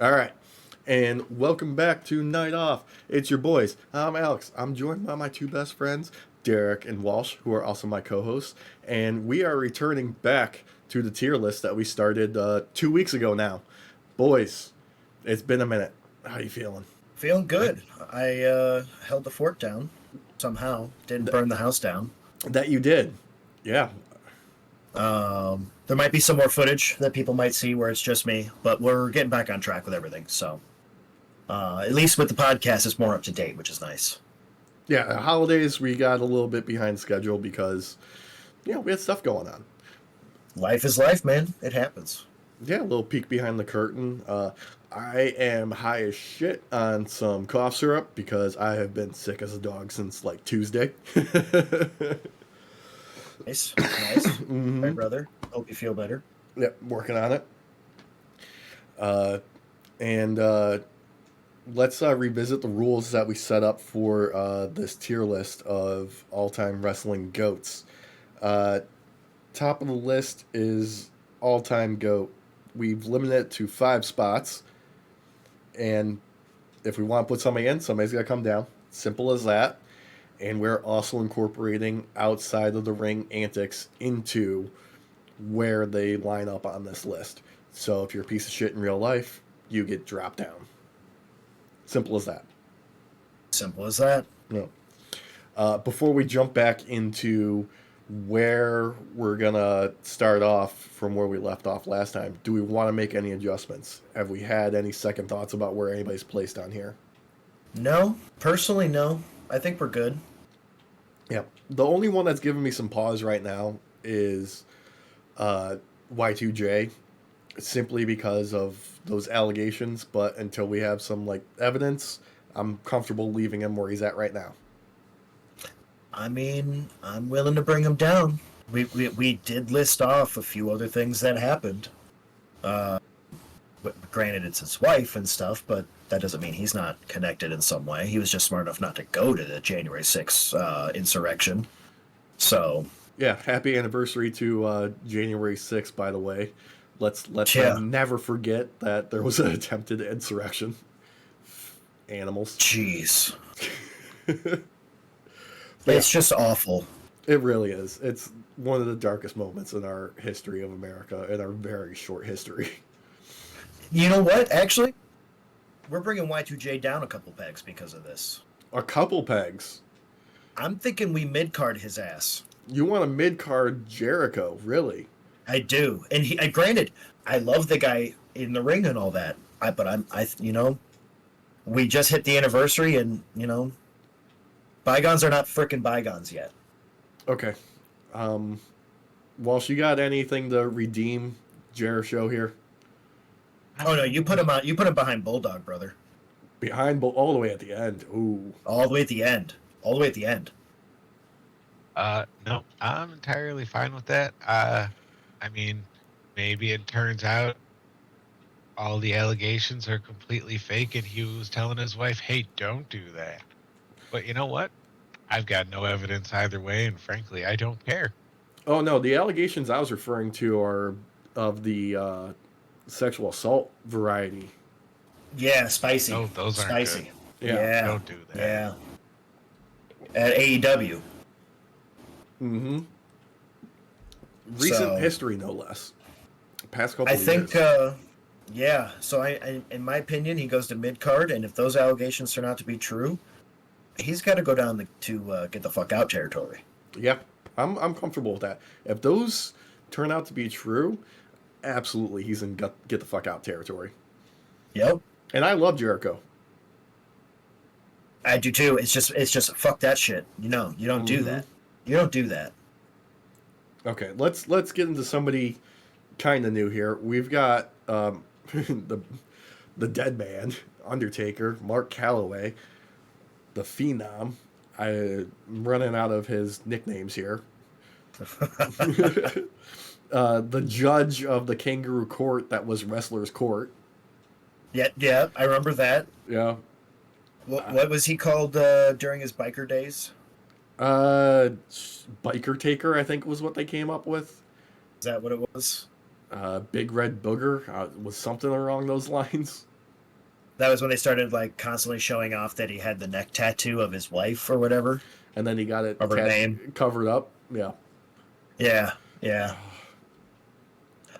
All right. And welcome back to Night Off. It's your boys. I'm Alex. I'm joined by my two best friends, Derek and Walsh, who are also my co hosts. And we are returning back to the tier list that we started 2 weeks ago now. Boys, it's been a minute. How you feeling? Feeling good. I held the fort down somehow. Didn't Th- burn the house down. that you did. Yeah. There might be some more footage that people might see where it's just me, but we're getting back on track with everything. So at least with the podcast, it's more up to date, which is nice. Yeah. The holidays, we got a little bit behind schedule because, we had stuff going on. Life is life, man. It happens. Yeah, a little peek behind the curtain. I am high as shit on some cough syrup because I have been sick as a dog since like Tuesday. Nice, nice. My hmm brother. Hope you feel better. Yep, working on it. Uh, and let's revisit the rules that we set up for this tier list of all time wrestling goats. Uh, Top of the list is all time goat. We've limited it to 5 spots. And if we want to put somebody in, somebody's got to come down. Simple as that. And we're also incorporating outside of the ring antics into where they line up on this list. So if you're a piece of shit in real life, you get dropped down. Simple as that. Simple as that. No. Before we jump back into where we're gonna start off from where we left off last time, do we want to make any adjustments? Have we had any second thoughts about where anybody's placed on here? No, personally, no. I think we're good. Yeah. The only one that's giving me some pause right now is uh, Y2J, simply because of those allegations. But until we have some like evidence, I'm comfortable leaving him where he's at right now. I mean, I'm willing to bring him down. We did list off a few other things that happened. Uh, Granted, it's his wife and stuff, but that doesn't mean he's not connected in some way. He was just smart enough not to go to the January 6th insurrection. So, Yeah, happy anniversary to January 6th, by the way. Let's yeah, never forget that there was an attempted insurrection. Animals. jeez. But yeah, It's just awful. it really is. It's one of the darkest moments in our history of America, in our very short history. You know what? Actually, we're bringing Y2J down a couple pegs because of this. A couple pegs. I'm thinking we mid card his ass. You want a mid card Jericho, really? I do, and granted, I love the guy in the ring and all that. We just hit the anniversary, and bygones are not frickin' bygones yet. Okay. Um, Walsh, you got anything to redeem Jericho here? Oh no, you put him on. You put him behind Bulldog, brother. Behind, all the way at the end. Ooh. All the way at the end. All the way at the end. No, I'm entirely fine with that. I mean, maybe it turns out all the allegations are completely fake and he was telling his wife, hey, don't do that. But you know what? I've got no evidence either way, and frankly, I don't care. Oh no, the allegations I was referring to are of the sexual assault variety. Yeah, spicy. No, those aren't good. Spicy. Yeah. Yeah. Don't do that. Yeah. At AEW. Mm-hmm. Recent So history, no less. Past couple I of think, years. yeah. So in my opinion, he goes to mid card, and if those allegations turn out to be true, he's got to go down to get the fuck out territory. Yeah, I'm comfortable with that. If those turn out to be true, absolutely, he's in get the fuck out territory. Yep. And I love Jericho. I do too. It's just fuck that shit. You don't do Mm-hmm. that. You don't do that. Okay, let's get into somebody kind of new here. We've got the dead man, Undertaker, Mark Calloway, the Phenom. I'm running out of his nicknames here. The judge of the Kangaroo Court that was Wrestler's Court. Yeah, I remember that. Yeah. What was he called during his biker days? Uh, Biker Taker, I think was what they came up with. Is that what it was? Big Red Booger was something along those lines. That was when they started like constantly showing off that he had the neck tattoo of his wife or whatever. And then he got it Of her name. covered up. Yeah. Yeah, yeah.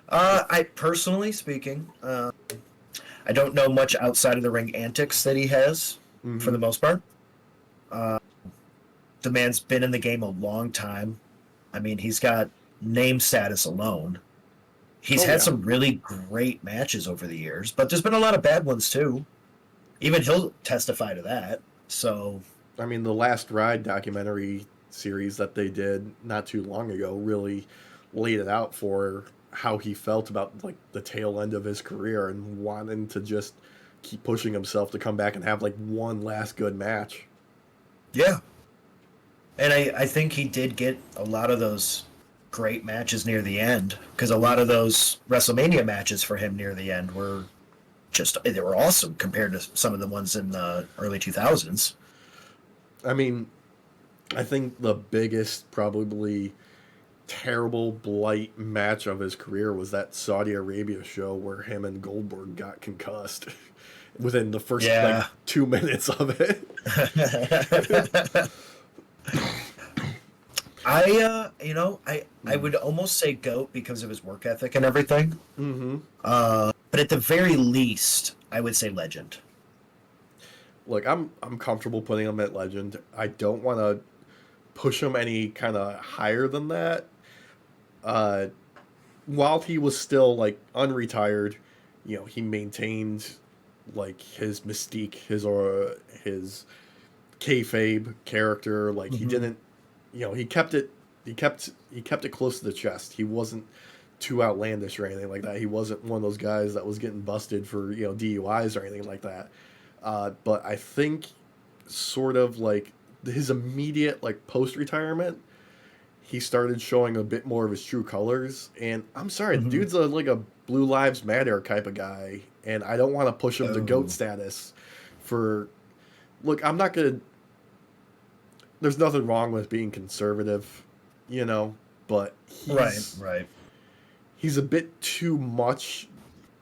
I personally speaking, I don't know much outside of the ring antics that he has for the most part. The man's been in the game a long time. I mean, he's got name status alone. He's had some really great matches over the years, but there's been a lot of bad ones too. Even he'll testify to that. So, I mean, the Last Ride documentary series that they did not too long ago really laid it out for how he felt about like the tail end of his career and wanting to just keep pushing himself to come back and have like one last good match. yeah. And I think he did get a lot of those great matches near the end because a lot of those WrestleMania matches for him near the end were they were awesome compared to some of the ones in the early 2000s. I mean, I think the biggest, probably terrible blight match of his career was that Saudi Arabia show where him and Goldberg got concussed within the first like 2 minutes of it. I would almost say GOAT because of his work ethic and everything. Mm-hmm. But at the very least, I would say legend. Look, I'm comfortable putting him at legend. I don't want to push him any kind of higher than that. While he was still like unretired, you know, he maintained like his mystique, his kayfabe character. Like he didn't, you know, he kept it close to the chest. He wasn't too outlandish or anything like that. He wasn't one of those guys that was getting busted for, you know, DUIs or anything like that. But I think sort of like his immediate like post-retirement, he started showing a bit more of his true colors. And I'm sorry, the dude's like a Blue Lives Matter type of guy, and I don't want to push him to GOAT status for. Look, I'm not gonna. There's nothing wrong with being conservative, you know, but right. He's a bit too much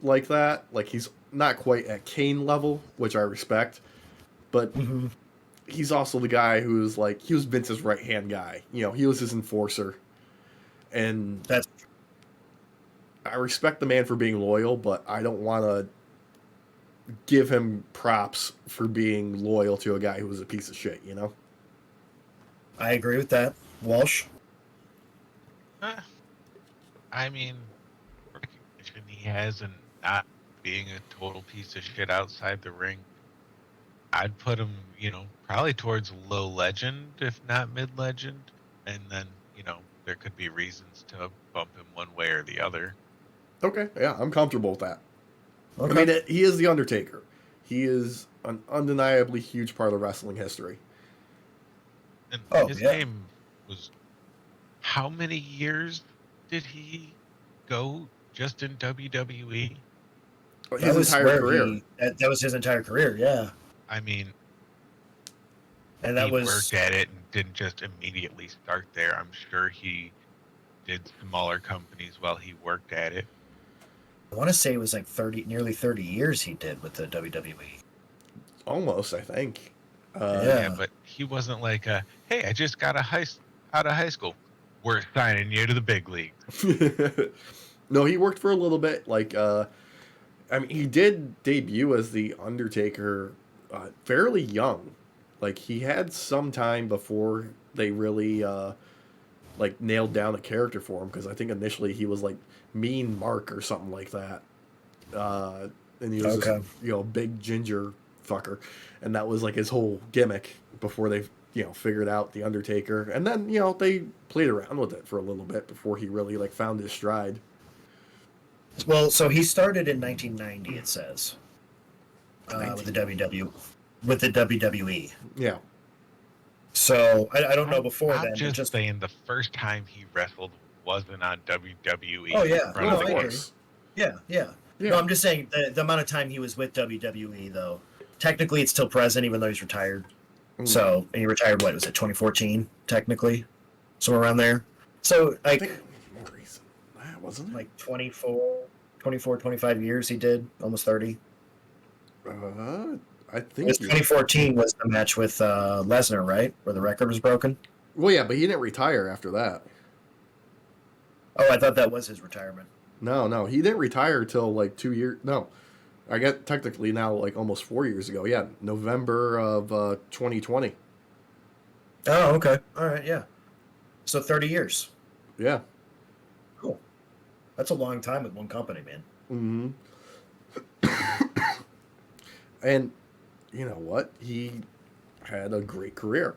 like that. Like he's not quite at Kane level, which I respect, but he's also the guy who's like he was Vince's right hand guy. You know, he was his enforcer, and I respect the man for being loyal, but I don't want to give him props for being loyal to a guy who was a piece of shit. You know. I agree with that, Walsh. I mean, recognition he has and not being a total piece of shit outside the ring, I'd put him, you know, probably towards low legend, if not mid legend. And then, you know, there could be reasons to bump him one way or the other. Okay, yeah, I'm comfortable with that. Okay. I mean, he is the Undertaker. He is an undeniably huge part of wrestling history. And his name was, how many years did he go just in WWE? His entire career. That was his entire career, yeah. I mean, and that was worked at it and didn't just immediately start there. I'm sure he did smaller companies while he worked at it. I want to say it was like nearly 30 years he did with the WWE. Almost, I think. Yeah, but he wasn't like, hey, I just got out of high school. We're signing you to the big league. No, he worked for a little bit. Like, I mean, he did debut as the Undertaker fairly young. Like, he had some time before they really like nailed down a character for him. Because I think initially he was like Mean Mark or something like that. And he was this, you know, big ginger fucker, and that was like his whole gimmick before they, you know, figured out the Undertaker. And then, you know, they played around with it for a little bit before he really like found his stride. Well, so he started in 1990, it says, with the WWE. Yeah. So I don't know before I'm then. Just saying, the first time he wrestled wasn't on WWE. Oh yeah, no, of course. Yeah. No, I'm just saying the amount of time he was with WWE, though. Technically, it's still present, even though he's retired. So, and he retired, what was it, 2014, technically? Somewhere around there. So, like, I think it was more recent. Wasn't it? Like 24, 25 years he did, almost 30. I It think was 2014 was the match with Lesnar, right? Where the record was broken. Well, yeah, but he didn't retire after that. Oh, I thought that was his retirement. No, he didn't retire till like 2 years. No, I guess technically now like almost 4 years ago. Yeah, November of 2020. Oh, okay. All right, yeah. So 30 years. Yeah. Cool. That's a long time with one company, man. Hmm. And you know what? He had a great career.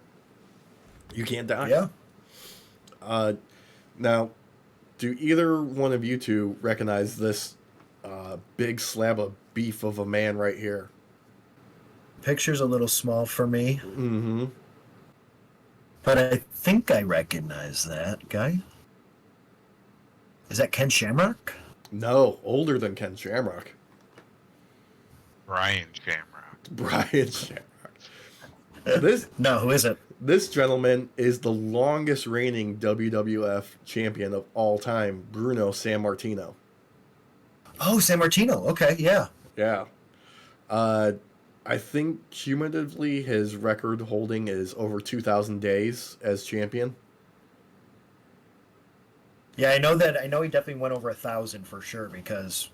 You can't die. Yeah. Uh, now, do either one of you two recognize this big slab of beef of a man right here? Picture's a little small for me, Mm-hmm. but I think I recognize that guy. Is that Ken Shamrock? No, older than Ken Shamrock. Brian Shamrock. Brian Shamrock. This No, who is it? this gentleman is the longest reigning WWF champion of all time, Bruno Sammartino. Oh, San Martino. Okay, yeah. Yeah. I think cumulatively his record holding is over 2,000 days as champion. Yeah, I know that. I know he definitely went over 1,000 for sure because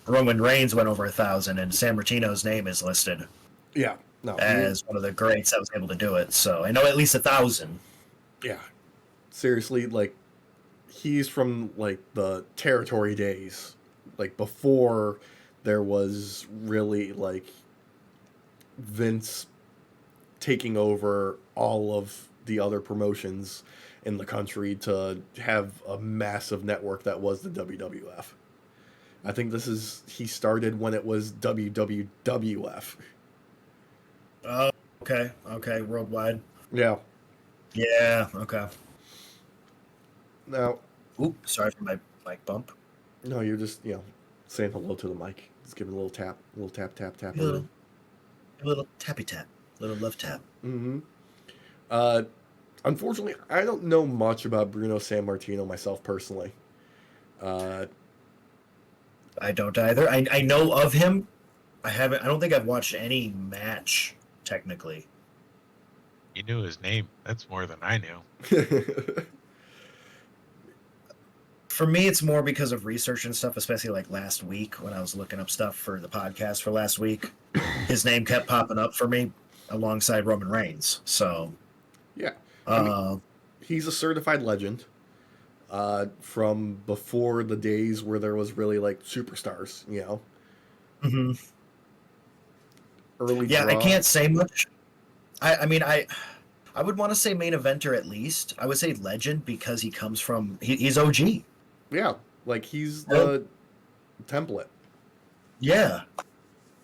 Roman Reigns went over 1,000, and San Martino's name is listed Yeah. No. as one of the greats that was able to do it. So I know at least 1,000. Yeah. Seriously, like he's from like the territory days, like before there was really like Vince taking over all of the other promotions in the country to have a massive network that was the WWF. I think he started when it was WWWF. Oh, okay, okay, worldwide. Yeah. Yeah, okay. Now, Oop, sorry for my mic bump. no, you're just, saying hello to the mic. Just giving a little tap, tap, tap. A little tappy tap, little love tap. Mm-hmm. Uh, Unfortunately, I don't know much about Bruno Sammartino myself personally. Uh, I don't either. I know of him. I haven't. I don't think I've watched any match technically. You knew his name. That's more than I knew. For me, it's more because of research and stuff, especially like last week when I was looking up stuff for the podcast for last week. His name kept popping up for me alongside Roman Reigns. So, yeah. I mean, he's a certified legend from before the days where there was really like superstars, mhm. Early Yeah, draw. I can't say much. I mean, I would want to say main eventer at least. I would say legend because he comes from he's OG. Yeah, like he's the template. Yeah.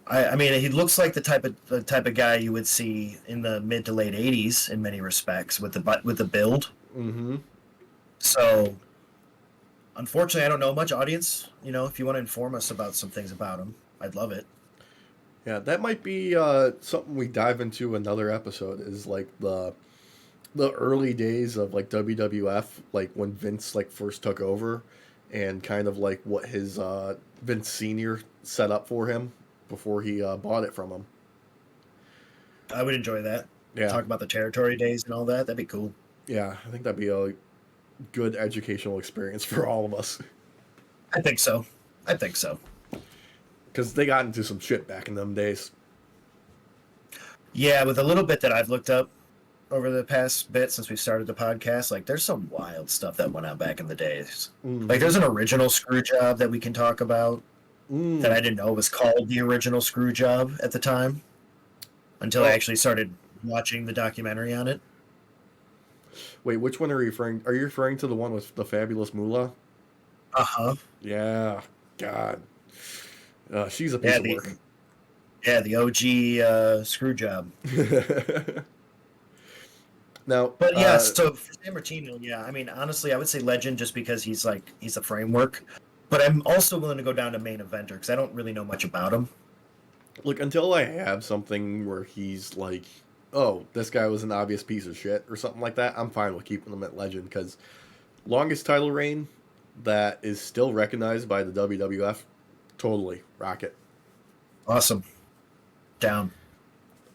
I mean, he looks like the type of guy you would see in the mid to late '80s in many respects with the build. Mm-hmm. So, unfortunately, I don't know much. Audience, if you want to inform us about some things about him, I'd love it. Yeah, that might be something we dive into another episode. Is like the early days of like WWF, like when Vince like first took over, and kind of like what his Vince Senior set up for him before he bought it from him. I would enjoy that. Yeah, Talk about the territory days and all that. That'd be cool. yeah, I think that'd be a good educational experience for all of us. I think so. Because they got into some shit back in them days. Yeah, with a little bit that I've looked up over the past bit since we started the podcast, like there's some wild stuff that went on back in the days. Mm. Like there's an original screw job that we can talk about that I didn't know was called the original screw job at the time until I actually started watching the documentary on it. Wait, which one are you referring? Are you referring to the one with the fabulous Moolah? Uh-huh. Yeah, God, she's a piece of work. Yeah, the OG screw job. Now, But yeah, so for San Martino, yeah, I mean, honestly, I would say legend just because he's a framework. But I'm also willing to go down to main eventer because I don't really know much about him. look, until I have something where he's like, oh, this guy was an obvious piece of shit or something like that, I'm fine with keeping him at legend because longest title reign that is still recognized by the WWF, totally rock it. Awesome. Down.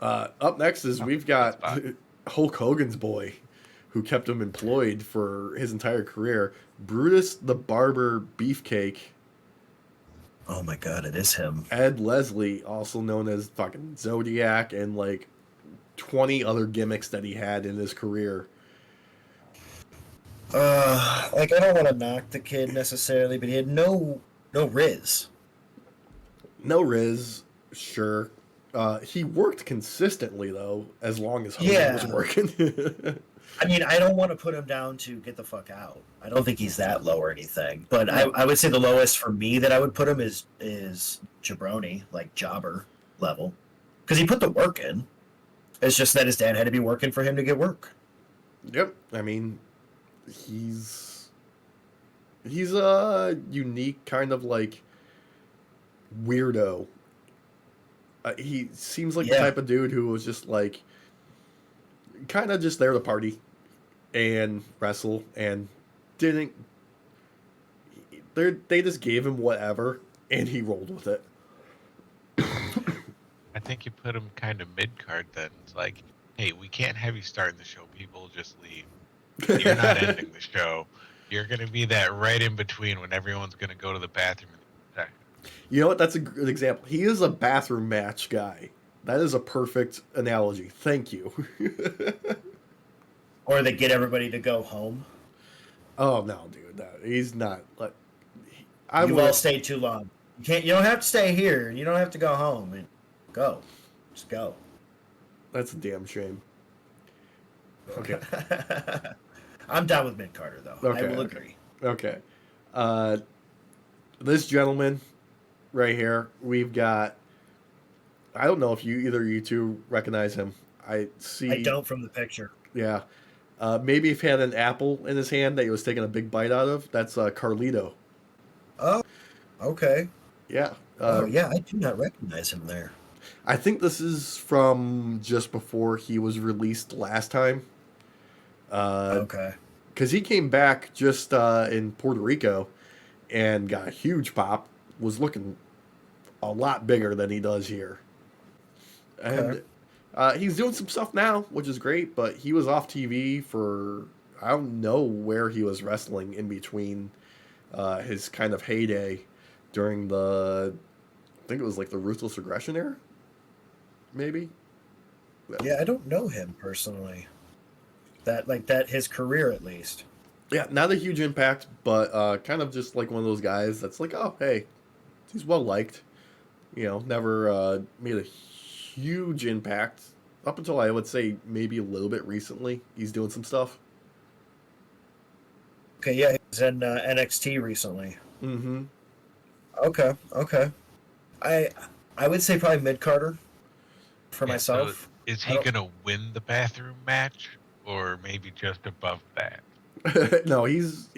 Up next is we've Good got spot. Hulk Hogan's boy, who kept him employed for his entire career, Brutus the Barber Beefcake. Oh my god, it is him. Ed Leslie, also known as fucking Zodiac, and like 20 other gimmicks that he had in his career. Like I don't want to knock the kid necessarily, but he had no riz. No Riz, sure. He worked consistently though, as long as Hogan Yeah. was working. I mean, I don't want to put him down to get the fuck out. I don't think he's that low or anything. But No. I would say the lowest for me that I would put him is Jabroni, like jobber level, because he put the work in. It's just that his dad had to be working for him to get work. Yep. I mean, he's a unique kind of like weirdo. He seems like the Yeah. type of dude who was just like kind of just there to party and wrestle and didn't. They just gave him whatever and he rolled with it. I think you put him kind of mid card then. It's like, hey, we can't have you starting the show. People just leave. You're not ending the show. You're going to be that right in between when everyone's going to go to the bathroom. You know what? That's a good example. He is a bathroom match guy. That is a perfect analogy. Thank you. Or they get everybody to go home. Oh no, dude, no, he's not. Like, You've all stayed too long. You can't. You don't have to stay here. You don't have to go home. And go. Just go. That's a damn shame. Okay. I'm down with Mid Carter though. Okay, I will okay. agree. Okay. This gentleman right here, we've got. I don't know if either of you two recognize him. I see. I don't from the picture. Yeah. Maybe if he had an apple in his hand that he was taking a big bite out of. That's Carlito. Oh, okay. Yeah. Oh yeah, I do not recognize him there. I think this is from just before he was released last time. Okay. Because he came back just in Puerto Rico and got a huge pop. Was looking a lot bigger than he does here. And he's doing some stuff now, which is great, but he was off TV for, I don't know where he was wrestling in between his kind of heyday during the, I think it was like the Ruthless Aggression era, maybe? Yeah, I don't know him personally. That his career at least. Yeah, not a huge impact, but kind of just like one of those guys that's like, oh, hey, he's well liked. You know, never made a huge impact up until I would say maybe a little bit recently. He's doing some stuff. Okay, yeah, he was in NXT recently. Mm-hmm. Okay. I would say probably Mid Carter for Yeah, myself. So is I he don't- going to win the bathroom match or maybe just above that? No, he's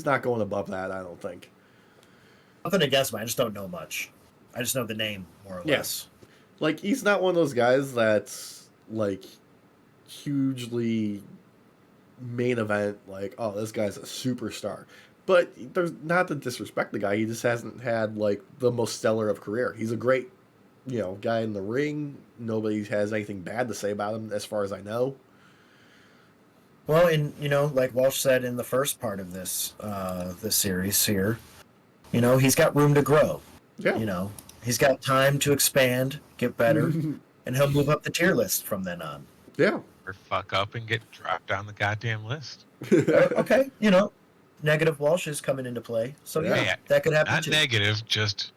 not going above that, I don't think. Nothing against him. I just don't know much. I just know the name more or Yeah. less. Like, he's not one of those guys that's like hugely main event, like, oh, this guy's a superstar. But there's not to disrespect the guy, he just hasn't had like the most stellar of career. He's a great, guy in the ring. Nobody has anything bad to say about him as far as I know. Well, and like Walsh said in the first part of this series here, he's got room to grow. Yeah. He's got time to expand, get better, and he'll move up the tier list from then on. Yeah. Or fuck up and get dropped down the goddamn list? Okay, negative Walsh is coming into play, so yeah, Yeah. that could happen Not too. negative, just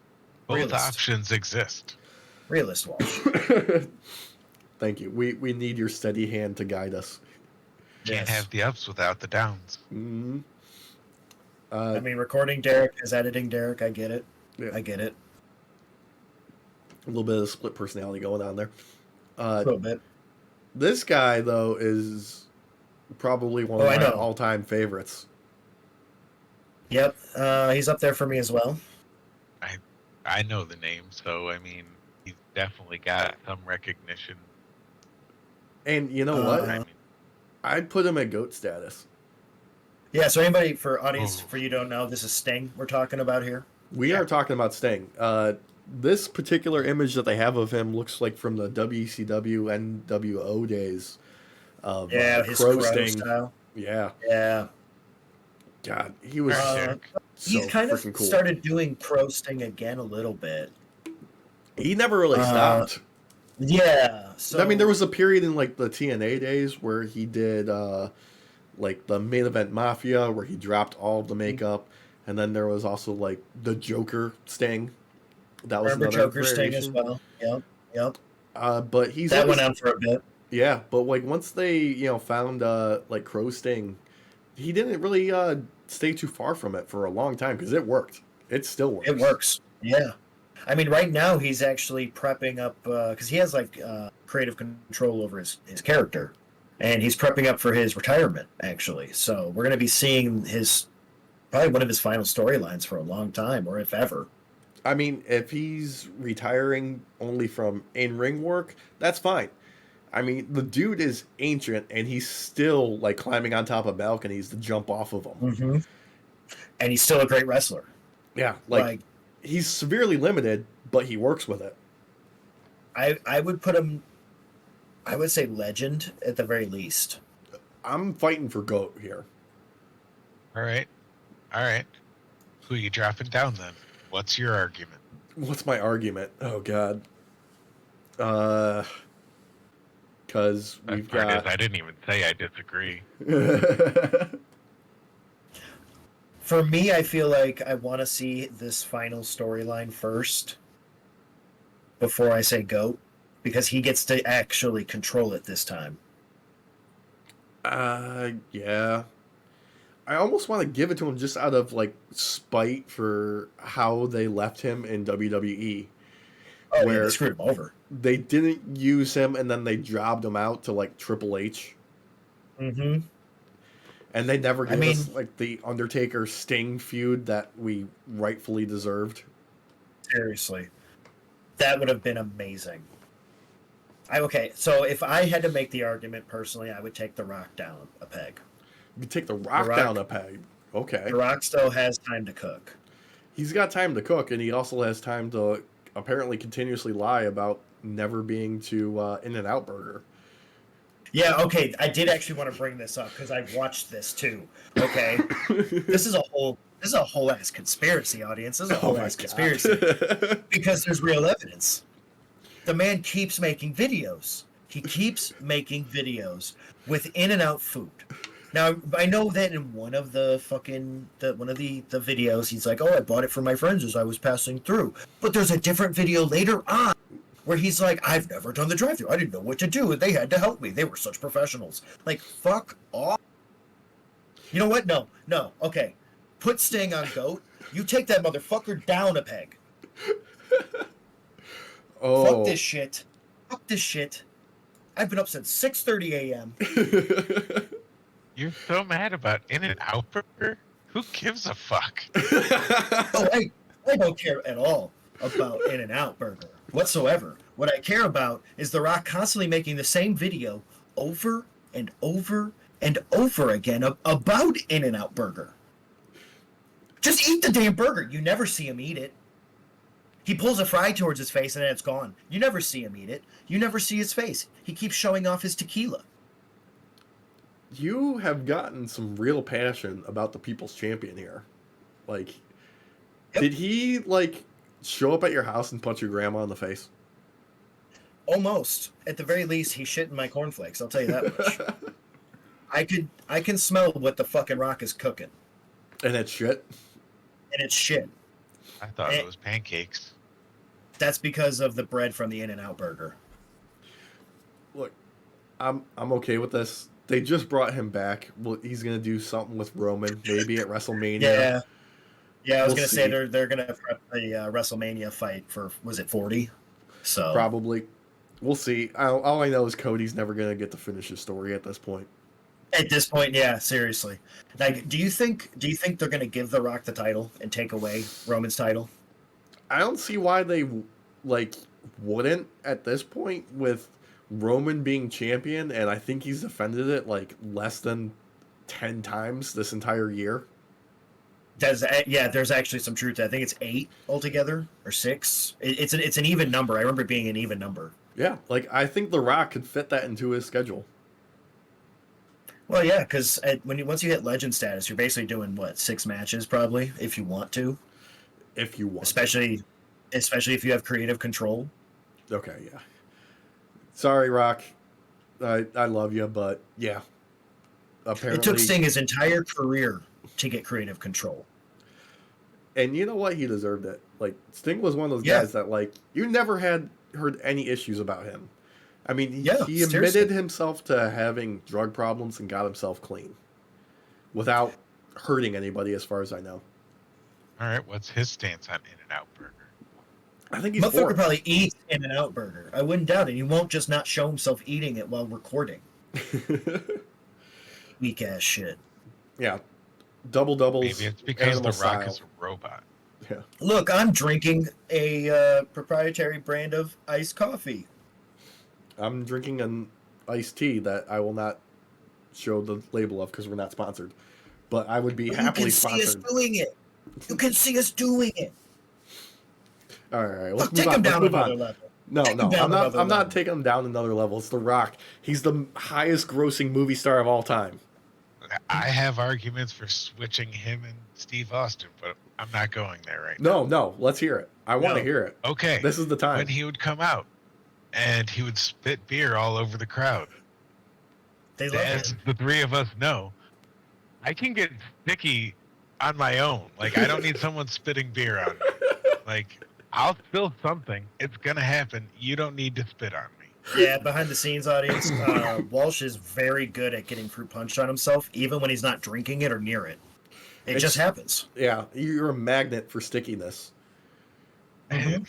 both Realist. options exist. Realist Walsh. Thank you. We need your steady hand to guide us. Can't Yes. have the ups without the downs. Mm-hmm. I mean, recording Derek is editing Derek. I get it. Yeah. I get it. A little bit of split personality going on there. A little bit. This guy, though, is probably one of Oh, I my know. all-time favorites. Yep, he's up there for me as well. I know the name, so I mean, he's definitely got some recognition. And you know what? I mean, I'd put him at GOAT status. Yeah. So anybody for audience Oh. for you don't know, this is Sting we're talking about here. We Yeah. are talking about Sting. this particular image that they have of him looks like from the WCW NWO days of Yeah, his Crow crow Sting. style. Yeah, Yeah. God, he was Arctic. so He's kind of freaking cool. started doing pro sting again a little bit. He never really Uh, stopped. Yeah. So I mean, there was a period in like the TNA days where he did like the main event Mafia, where he dropped all of the makeup, and then there was also like the Joker Sting. That was remember another Joker Sting as variation. well. Yep. Yep. But he's That went always on for a bit. yeah. But like once they found like Crow Sting, he didn't really stay too far from it for a long time because it worked. It still works. It works. Yeah. I mean, right now he's actually prepping up because he has like creative control over his character, and he's prepping up for his retirement. Actually, so we're going to be seeing his probably one of his final storylines for a long time, or if ever. I mean, if he's retiring only from in-ring work, that's fine. I mean, the dude is ancient, and he's still like climbing on top of balconies to jump off of them. Mm-hmm. And he's still a great wrestler. Yeah, Like he's severely limited, but he works with it. I would put him. I would say legend at the very least. I'm fighting for GOAT here. All right. All right. Who you dropping down then? What's your argument? What's my argument? Oh God. Because Best we've part got. is I didn't even say I disagree. For me, I feel like I want to see this final storyline first before I say GOAT, because he gets to actually control it this time. Yeah. I almost want to give it to him just out of like spite for how they left him in WWE. Oh, yeah, Where they screwed him over. they didn't use him and then they jobbed him out to like Triple H. Mm-hmm. And they never gave mean- us like the Undertaker Sting feud that we rightfully deserved. Seriously. That would have been amazing. Okay, so if I had to make the argument personally, I would take The Rock down a peg. You could take the Rock Rock- down a peg. Okay. The Rock still has time to cook. He's got time to cook, and he also has time to apparently continuously lie about never being to In-N-Out Burger. Yeah, okay, I did actually want to bring this up because I watched this too. Okay, this is a whole ass conspiracy, audience. This is a whole ass conspiracy because there's real evidence. The man keeps making videos. He keeps making videos with In-N-Out food. Now I know that in one of the videos, he's like, "Oh, I bought it for my friends as I was passing through." But there's a different video later on where he's like, "I've never done the drive-thru. I didn't know what to do, and they had to help me. They were such professionals." Like, fuck off. You know what? No. Okay, put Sting on GOAT. You take that motherfucker down a peg. Oh. Fuck this shit. Fuck this shit. I've been up since 6:30 a.m. You're so mad about In-N-Out Burger? Who gives a fuck? Oh, I don't care at all about In-N-Out Burger whatsoever. What I care about is The Rock constantly making the same video over and over and over again about In-N-Out Burger. Just eat the damn burger. You never see him eat it. He pulls a fry towards his face and then it's gone. You never see him eat it. You never see his face. He keeps showing off his tequila. You have gotten some real passion about the People's Champion here. Like, Yep. did he, like, show up at your house and punch your grandma in the face? Almost. At the very least, he shit in my cornflakes. I'll tell you that much. I can smell what the fucking Rock is cooking, And it's shit? and it's shit. I thought it was pancakes. That's because of the bread from the In-N-Out Burger. Look, I'm okay with this. They just brought him back. Well, he's gonna do something with Roman, maybe at WrestleMania. Yeah. I was We'll gonna say see. they're gonna prep the WrestleMania fight for, was it 40? So Probably. We'll see. All I know is Cody's never gonna get to finish his story at this point. at this point, yeah, seriously. Like, do you think they're gonna give The Rock the title and take away Roman's title? I don't see why they wouldn't at this point with Roman being champion, and I think he's defended it like less than 10 times this entire year. There's actually some truth to it. I think it's 8 altogether or 6. It's an even number. I remember it being an even number. Yeah, like I think The Rock could fit that into his schedule. Well, yeah, because once you hit legend status, you're basically doing what, 6 matches probably if you want to, If you want. especially if you have creative control. Okay, yeah. Sorry, Rock. I love you, but yeah. Apparently, It took Sting his entire career to get creative control. and you know what? He deserved it. Like Sting was one of those Yeah. guys that like you never heard any issues about him. I mean, he admitted seriously. himself to having drug problems and got himself clean without hurting anybody, as far as I know. All right, what's his stance on In-N-Out Burger? I think he's Motherfucker for it. probably eats In-N-Out Burger. I wouldn't doubt it. He won't just not show himself eating it while recording. Weak ass shit. Yeah, double doubles. Maybe it's because The animal Rock style. is a robot. Yeah, Look, I'm drinking a proprietary brand of iced coffee. I'm drinking an iced tea that I will not show the label of because we're not sponsored, but I would be happily You can see us sponsored. doing it. You can see us doing it. All right, let's Look, move take on. him Let's down move another on. level. No, Take no, him down I'm not. another I'm not level. taking him down another level. It's The Rock. He's the highest grossing movie star of all time. I have arguments for switching him and Steve Austin, but I'm not going there right No, let's hear it. I want to No. hear it. now. Okay. This is the time. When he would come out and he would spit beer all over the crowd. They love As it. the three of us know, I can get sticky on my own. Like, I don't need someone spitting beer on me. Like, I'll spill something. It's going to happen. You don't need to spit on me. Yeah, behind the scenes audience, Walsh is very good at getting fruit punched on himself, even when he's not drinking it or near it. It just happens. Yeah, you're a magnet for stickiness. Mhm.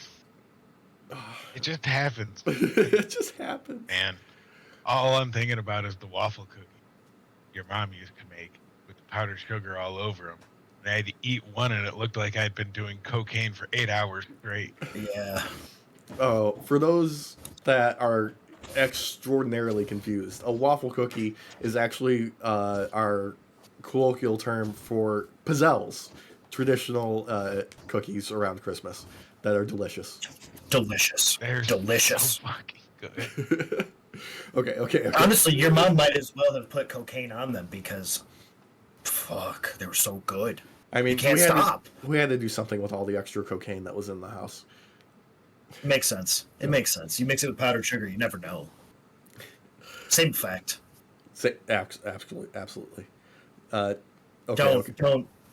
It just happens. It just happens. And all I'm thinking about is the waffle cookie your mom used to make with the powdered sugar all over them. And I had to eat one, and it looked like I'd been doing cocaine for 8 hours straight. Yeah. Oh, for those that are extraordinarily confused, a waffle cookie is actually our colloquial term for pizzelles, traditional cookies around Christmas that are delicious. Delicious. They're Delicious. so fucking good. Okay. Honestly, your mom might as well have put cocaine on them because, fuck, they were so good. I mean, You can't we had stop. we had to do something with all the extra cocaine that was in the house. It makes sense. It makes sense. You mix it with powdered sugar, you never know. Same fact. Absolutely. Okay.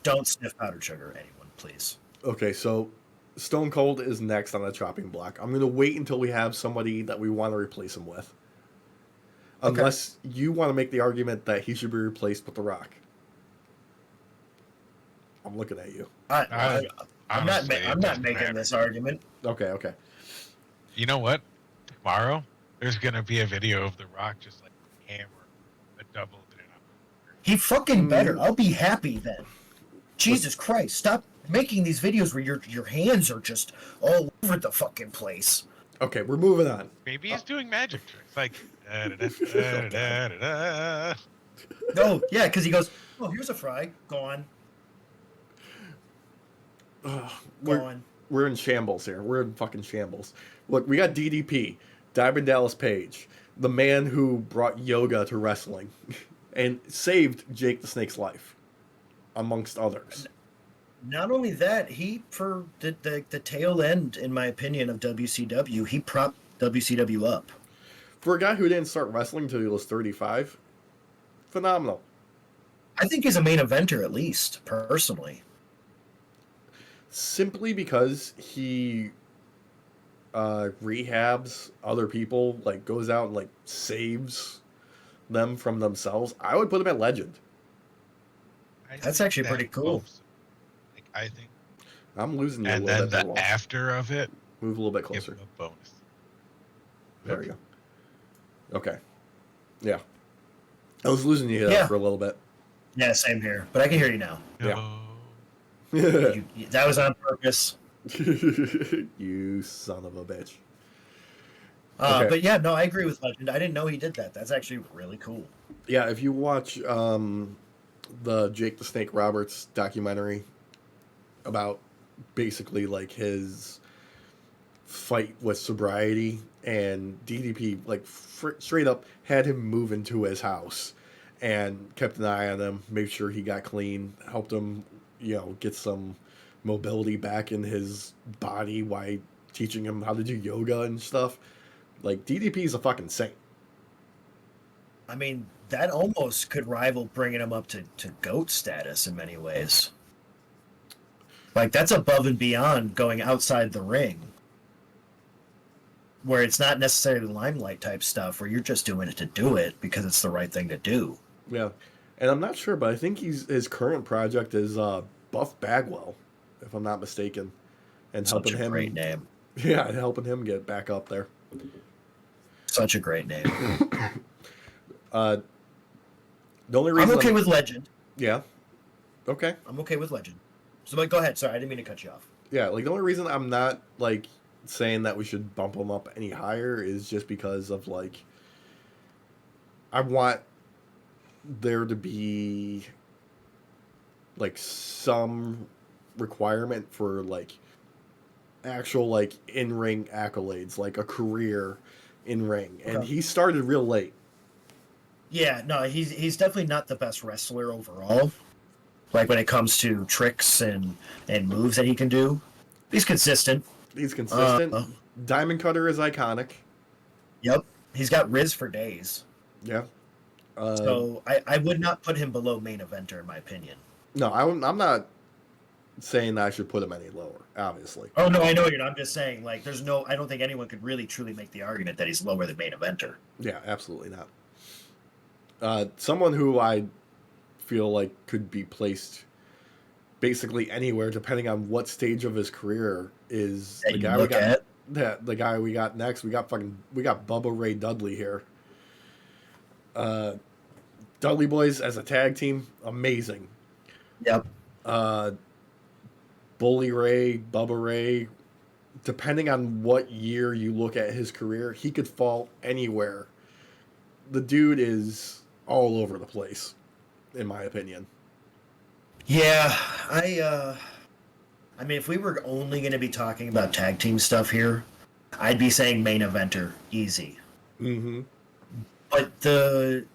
Don't sniff powdered sugar, anyone, please. Okay, so Stone Cold is next on the chopping block. I'm going to wait until we have somebody that we want to replace him with. Okay. Unless you want to make the argument that he should be replaced with The Rock. I'm looking at you. I'm Honestly, it not doesn't making matter. this argument. Okay. You know what? Tomorrow, there's going to be a video of The Rock just like hammer a double In-N-Out. He fucking better. I'll be happy then. Jesus Christ, stop making these videos where your hands are just all over the fucking place. Okay, we're moving on. Maybe he's doing magic tricks. Like, da-da-da-da-da-da. No, yeah, because he goes, oh, here's a fry. Gone. We're, Gone. we're in shambles here. We're in fucking shambles. Look, we got DDP, Diamond Dallas Page, the man who brought yoga to wrestling and saved Jake the Snake's life, amongst others. Not only that, he, for the tail end, in my opinion, of WCW, he propped WCW up. For a guy who didn't start wrestling until he was 35, phenomenal. I think he's a main eventer, at least, personally. Simply because he rehabs other people, like goes out and like saves them from themselves. I would put him at legend. I That's think actually that pretty cool. moves- Like, I think, I'm losing you a and little then bit. the Walsh. after of it, Move a little bit give closer. him a bonus. There we go. Okay. Yeah. I was losing you there Yeah. for a little bit. Yeah, same here. But I can hear you now. Yeah. No. That was on purpose. You son of a bitch. Uh, Okay. But yeah, no, I agree with Legend. I didn't know he did that. That's actually really cool. Yeah, if you watch the Jake the Snake Roberts documentary about basically like his fight with sobriety, and DDP like straight up had him move into his house and kept an eye on him, made sure he got clean, helped him, get some mobility back in his body while teaching him how to do yoga and stuff. Like DDP is a fucking saint. I mean, that almost could rival bringing him up to GOAT status in many ways. Like, that's above and beyond going outside the ring, where it's not necessarily limelight type stuff, where you're just doing it to do it because it's the right thing to do. Yeah, and I'm not sure, but I think his current project is Buff Bagwell, if I'm not mistaken, and Such helping a him. great name. Yeah, helping him get back up there. Such a great name. The only reason I'm okay with Legend. Yeah. Okay. I'm okay with Legend. So, go ahead. Sorry, I didn't mean to cut you off. Yeah, like the only reason I'm not like saying that we should bump him up any higher is just because of like I want there to be like some requirement for like actual like in-ring accolades, like a career in ring, and he started real late. Yeah, no, he's definitely not the best wrestler overall. Like when it comes to tricks and moves that he can do, he's consistent. He's consistent. Diamond Cutter is iconic. Yep, he's got Riz for days. Yeah. So I would not put him below main eventer in my opinion. No, I'm not saying that I should put him any lower. Obviously. Oh no, I know you're not. I'm just saying like I don't think anyone could really truly make the argument that he's lower than main eventer. Yeah, absolutely not. Someone who I feel like could be placed basically anywhere depending on what stage of his career is that the guy we got. At? The guy we got next. We got Bubba Ray Dudley here. Dudley Boys as a tag team, amazing. Yep. Bully Ray, Bubba Ray, depending on what year you look at his career, he could fall anywhere. The dude is all over the place, in my opinion. Yeah, I mean, if we were only going to be talking about tag team stuff here, I'd be saying main eventer, easy. Mm-hmm. But the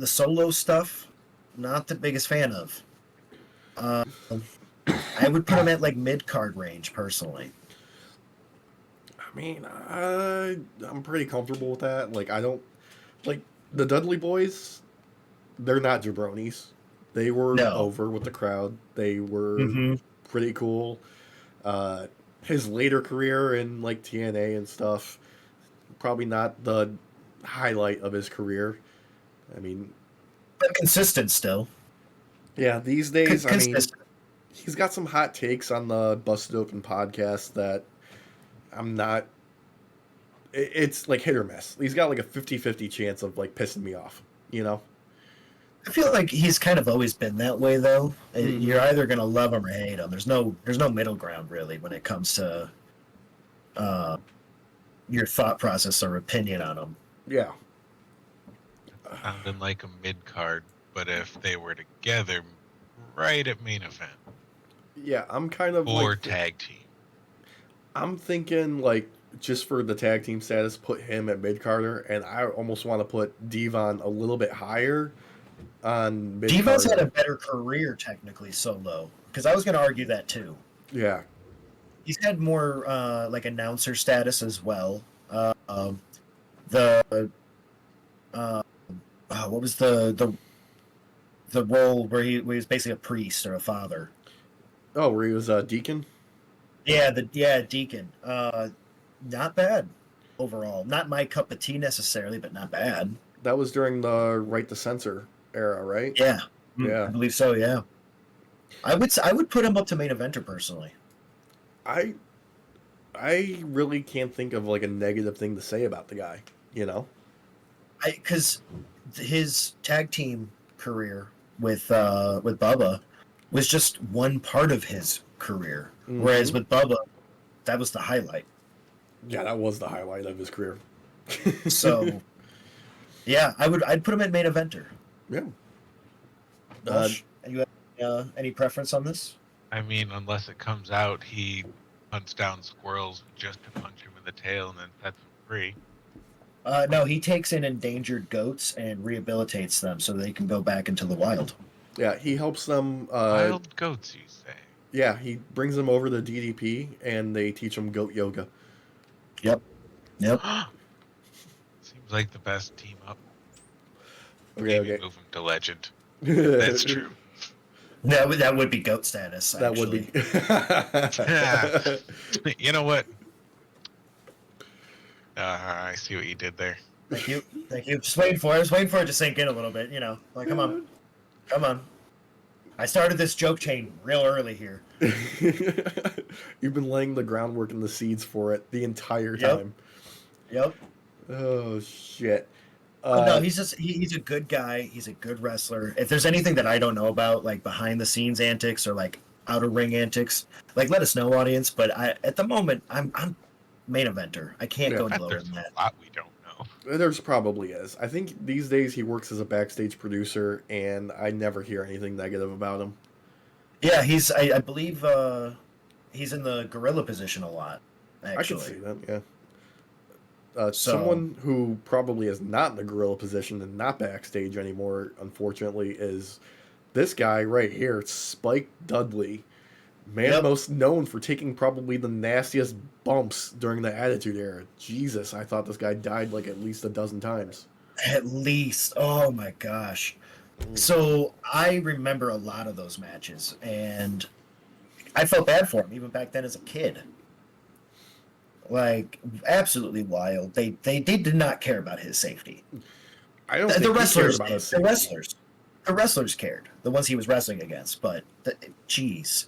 solo stuff, not the biggest fan of. I would put him at like mid card range personally. I mean, I'm pretty comfortable with that. Like, I don't like the Dudley Boys. They're not jabronis. They were over with the crowd. They were pretty cool. His later career in like TNA and stuff, probably not the highlight of his career. I mean, but consistent still. Yeah, these days, I mean, consistent. He's got some hot takes on the Busted Open podcast that I'm not. It's like hit or miss. He's got like a 50-50 chance of like pissing me off, you know? I feel like he's kind of always been that way, though. Mm-hmm. You're either going to love him or hate him. There's no middle ground, really, when it comes to your thought process or opinion on him. Yeah. Sounding like a mid-card, but if they were together, right at main event. Yeah, I'm kind of or like... tag team. I'm thinking, like, just for the tag team status, put him at mid-carder, and I almost want to put Devon a little bit higher on mid-carder. Devon's had a better career, technically, solo, because I was going to argue that, too. Yeah. He's had more, like, announcer status as well. What was the role where he was basically a priest or a father? Oh, where he was a deacon? Yeah, deacon. Not bad overall. Not my cup of tea necessarily, but not bad. That was during the Right to Censor era, right? Yeah. Yeah. I believe so, yeah. I would put him up to main eventer personally. I really can't think of like a negative thing to say about the guy, you know? Because his tag team career with Bubba was just one part of his career, whereas with Bubba, that was the highlight. Yeah, that was the highlight of his career. So, yeah, I'd put him at main eventer. Yeah. Walsh, you have any preference on this? I mean, unless it comes out, he hunts down squirrels just to punch him in the tail and then sets them free. No, he takes in endangered goats and rehabilitates them so they can go back into the wild. Yeah, he helps them. Wild goats, you say? Yeah, he brings them over to DDP and they teach them goat yoga. Yep. Yep. Seems like the best team up. Okay, Maybe okay. move him to legend. That's true. That would be goat status. That Actually. would be. You know what? I see what you did there. Thank you. Thank you. Just waiting for it. Just waiting for it to sink in a little bit. You know, like come on, come on. I started this joke chain real early here. You've been laying the groundwork and the seeds for it the entire Yep. time. Yep. Oh shit. No, he's a good guy. He's a good wrestler. If there's anything that I don't know about, like behind the scenes antics or like outer ring antics, like let us know, audience. But at the moment, I'm main eventer. I can't Yeah. go I bet lower there's than that. a lot we don't know. There's probably is. I think these days he works as a backstage producer, and I never hear anything negative about him. Yeah, I believe he's in the gorilla position a lot. Actually, I can see that. Yeah. So- Someone who probably is not in the gorilla position and not backstage anymore, unfortunately, is this guy right here, Spike Dudley. Man Yep. most known for taking probably the nastiest bumps during the Attitude Era. Jesus, I thought this guy died like at least a dozen times. At least, oh my gosh. So I remember a lot of those matches, and I felt bad for him even back then as a kid. Like absolutely wild. They did not care about his safety. I don't The think he cared wrestlers, about his the safety. wrestlers cared. The ones he was wrestling against, but jeez,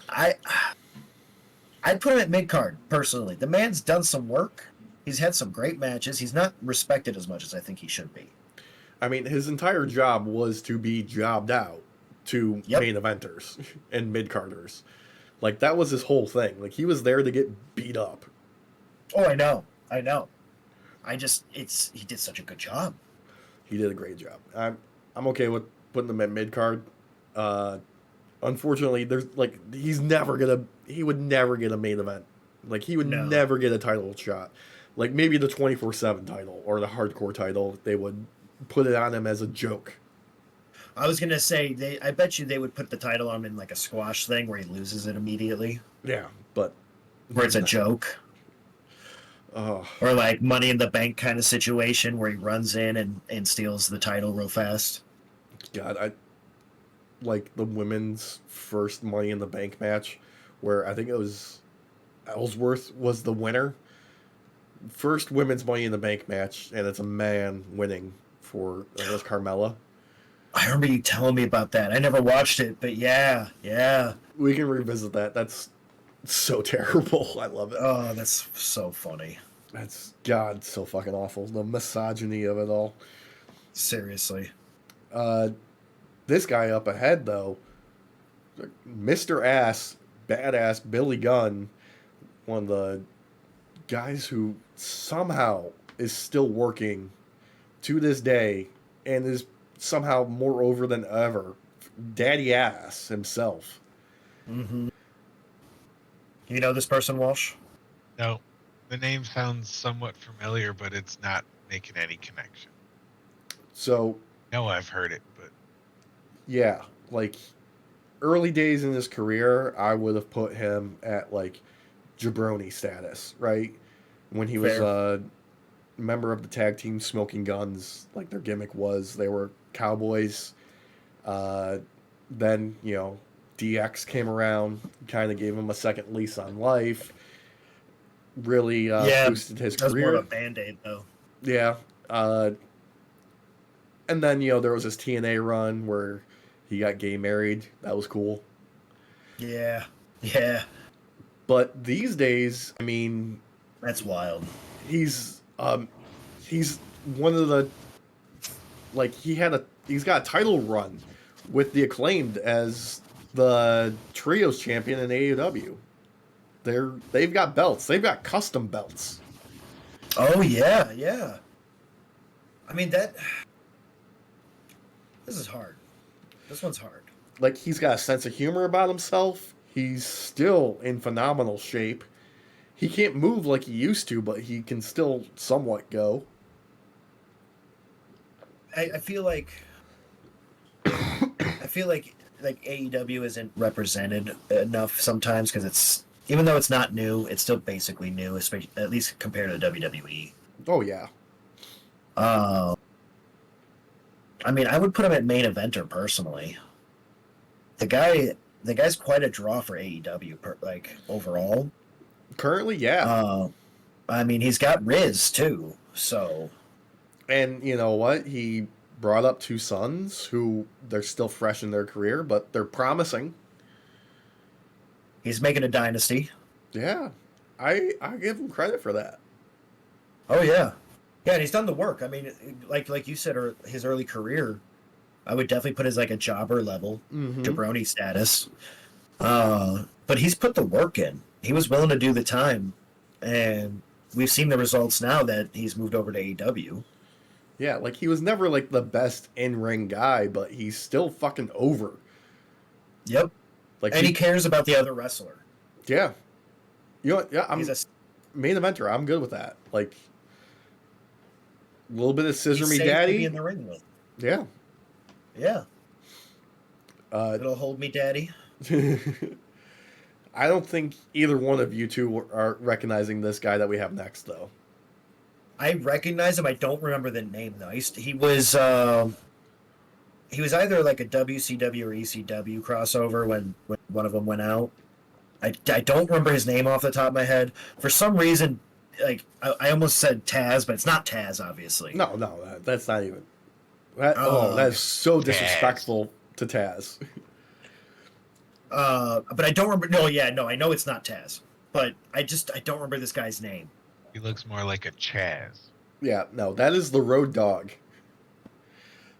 I'd put him at mid card personally. The man's done some work. He's had some great matches. He's not respected as much as I think he should be. I mean, his entire job was to be jobbed out to Yep. main eventers and mid-carders. Like, that was his whole thing. Like, he was there to get beat up. Oh, I know. He did such a good job. He did a great job. I'm okay with putting him at mid-card. Unfortunately, he would never get a main event. Like, he would No. never get a title shot. Like, maybe the 24/7 title or the hardcore title, they would put it on him as a joke. I was gonna say I bet you they would put the title on him in like a squash thing where he loses it immediately, Yeah, but where it's a joke, oh, or like Money in the Bank kind of situation where he runs in and steals the title real fast. God, I like the women's first Money in the Bank match where I think it was Ellsworth was the winner. First women's Money in the Bank match, and it's a man winning for I guess Carmella. I remember you telling me about that. I never watched it, but yeah. We can revisit that. That's so terrible. I love it. Oh, that's so funny. That's God, so fucking awful. The misogyny of it all. Seriously. This guy up ahead though, Mr. Ass, badass Billy Gunn, one of the guys who somehow is still working to this day and is somehow more over than ever. Daddy Ass himself. Mm-hmm. You know this person, Walsh? No, the name sounds somewhat familiar, but it's not making any connection. So No, I've heard it, but yeah, like early days in his career, I would have put him at like jabroni status, right? When he was Fair. a member of the tag team Smoking Guns, like their gimmick was they were cowboys. Then, DX came around, kind of gave him a second lease on life. Really boosted his That was more career. of a band-aid, though. Yeah. And then, there was his TNA run where he got gay married. That was cool. Yeah. But these days, I mean, That's wild. he's one of the he's got a title run with the Acclaimed as the Trios champion in AEW. They've got belts. They've got custom belts. Oh, yeah. I mean, this is hard. This one's hard. Like, he's got a sense of humor about himself. He's still in phenomenal shape. He can't move like he used to, but he can still somewhat go. I feel like like AEW isn't represented enough sometimes because it's, even though it's not new, it's still basically new, especially at least compared to WWE. Oh yeah. Uh, I mean, I would put him at main eventer personally. The guy's quite a draw for AEW, like overall. Currently, yeah. I mean, he's got Riz too, so And you know what? He brought up two sons who they're still fresh in their career, but they're promising. he's making a dynasty. Yeah. I give him credit for that. Oh yeah, yeah, and he's done the work. I mean, like you said, his early career, I would definitely put as like a jobber level, Mm-hmm. jabroni status. But he's put the work in. He was willing to do the time, and we've seen the results now that he's moved over to AEW. Yeah, like he was never like the best in ring guy, but he's still fucking over. Yep, Like and he cares about the other wrestler. yeah. You know what? Yeah, I'm He's a main eventer. I'm good with that. Like a little bit of scissor he's me safe to daddy. be in the ring with. Yeah. Yeah, Uh it'll hold me, daddy. I don't think either one of you two are recognizing this guy that we have next, though. I recognize him. I don't remember the name though. He was either like a WCW or ECW crossover when one of them went out. I don't remember his name off the top of my head. For some reason, like I almost said Taz, but it's not Taz, obviously. No, that's not even. That, Oh, that is so Taz. disrespectful to Taz. But I don't remember. No, yeah, no, I know it's not Taz, but I don't remember this guy's name. He looks more like a Chaz. Yeah, no, that is the Road Dogg.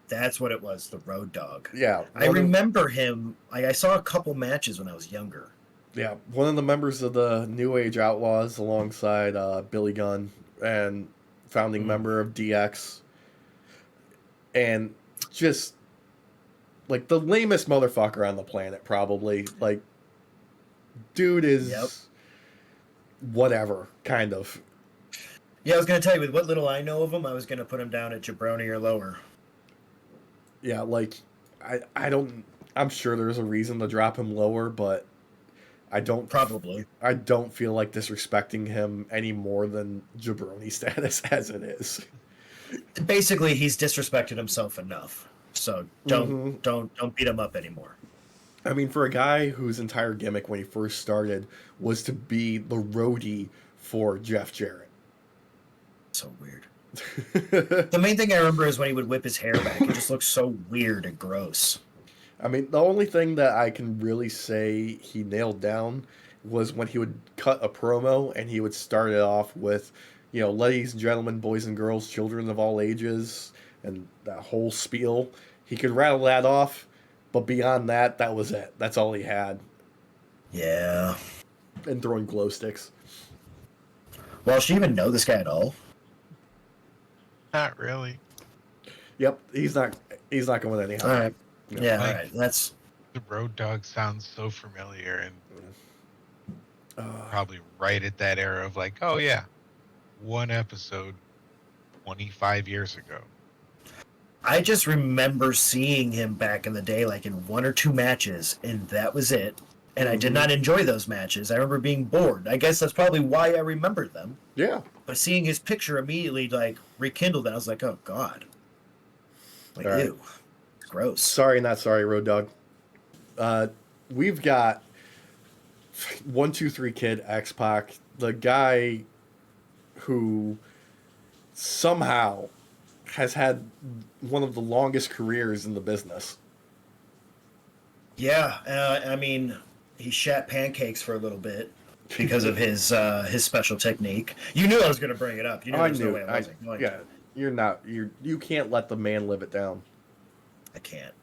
That's what it was, the Road Dogg. Yeah, I remember him. I saw a couple matches when I was younger. Yeah, one of the members of the New Age Outlaws, alongside Billy Gunn, and founding member of DX, and just like the lamest motherfucker on the planet, probably. Like, dude is whatever, kind of. Yeah, I was gonna tell you, with what little I know of him, I was gonna put him down at jabroni or lower. Yeah, like I don't. I'm sure there's a reason to drop him lower, but I don't feel like disrespecting him any more than jabroni status as it is. Basically, he's disrespected himself enough, so don't beat him up anymore. I mean, for a guy whose entire gimmick when he first started was to be the roadie for Jeff Jarrett. So weird. The main thing I remember is when he would whip his hair back. It just looks so weird and gross. I mean, the only thing that I can really say he nailed down was when he would cut a promo and he would start it off with, you know, ladies and gentlemen, boys and girls, children of all ages, and that whole spiel. He could rattle that off, but beyond that, that was it. That's all he had. Yeah. And throwing glow sticks. Well, should you even know this guy at all? Not really. Yep, he's not going anyhow. All right. No. Yeah, Like- all right. That's The Road Dog sounds so familiar, and probably right at that era of like, oh yeah, one episode 25 years ago. I just remember seeing him back in the day, like in one or two matches, and that was it. And I did not enjoy those matches. I remember being bored. I guess that's probably why I remembered them. Yeah. But seeing his picture immediately like rekindled that, I was like, oh god. Like, All right. ew. It's gross. Sorry, not sorry, Road Dogg. We've got 1-2-3 Kid, X-Pac, the guy who somehow has had one of the longest careers in the business. Yeah, I mean, he shat pancakes for a little bit because of his special technique. You knew I was going to bring it up. You knew there was no way I wasn't going to. You can't let the man live it down. I can't.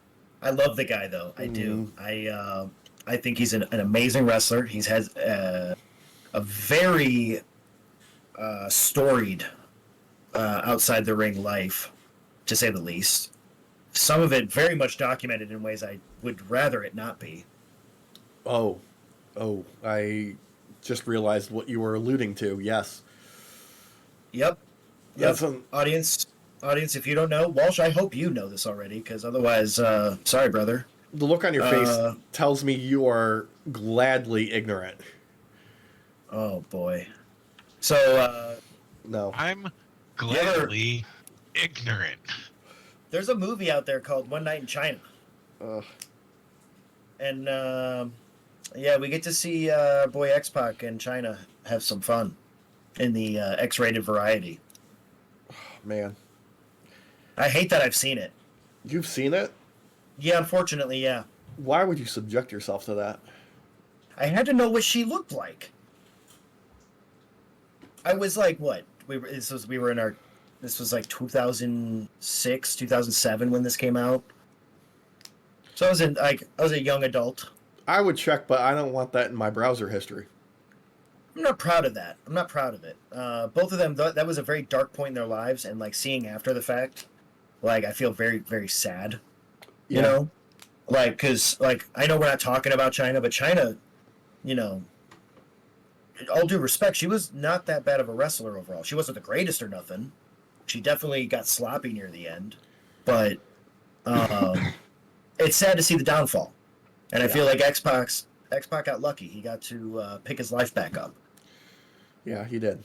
I love the guy though. I do. I think he's an amazing wrestler. He's has a very storied outside the ring life, to say the least. Some of it very much documented in ways I would rather it not be. Oh, Oh, I just realized what you were alluding to. Yes. Yep. That's Yep. Audience, if you don't know, Walsh, I hope you know this already, because otherwise, sorry, brother. the look on your face Uh, tells me you are gladly ignorant. oh boy. So, No. I'm you ever, gladly ignorant. there's a movie out there called One Night in China, Uh, and yeah, we get to see boy X Pac in China have some fun in the X-rated variety. man. I hate that I've seen it. You've seen it? Yeah, unfortunately, yeah. Why would you subject yourself to that? I had to know what she looked like. I was like, what? We were in our. This was like 2006, 2007 when this came out. So I was a young adult. I would check, but I don't want that in my browser history. I'm not proud of that. I'm not proud of it. Both of them, that was a very dark point in their lives, and like seeing after the fact, like I feel very, very sad. You know, like because like I know we're not talking about China, but China, you know, all due respect, she was not that bad of a wrestler overall. She wasn't the greatest or nothing. She definitely got sloppy near the end, but it's sad to see the downfall. And I feel like X-Pac got lucky. He got to pick his life back up. Yeah, he did.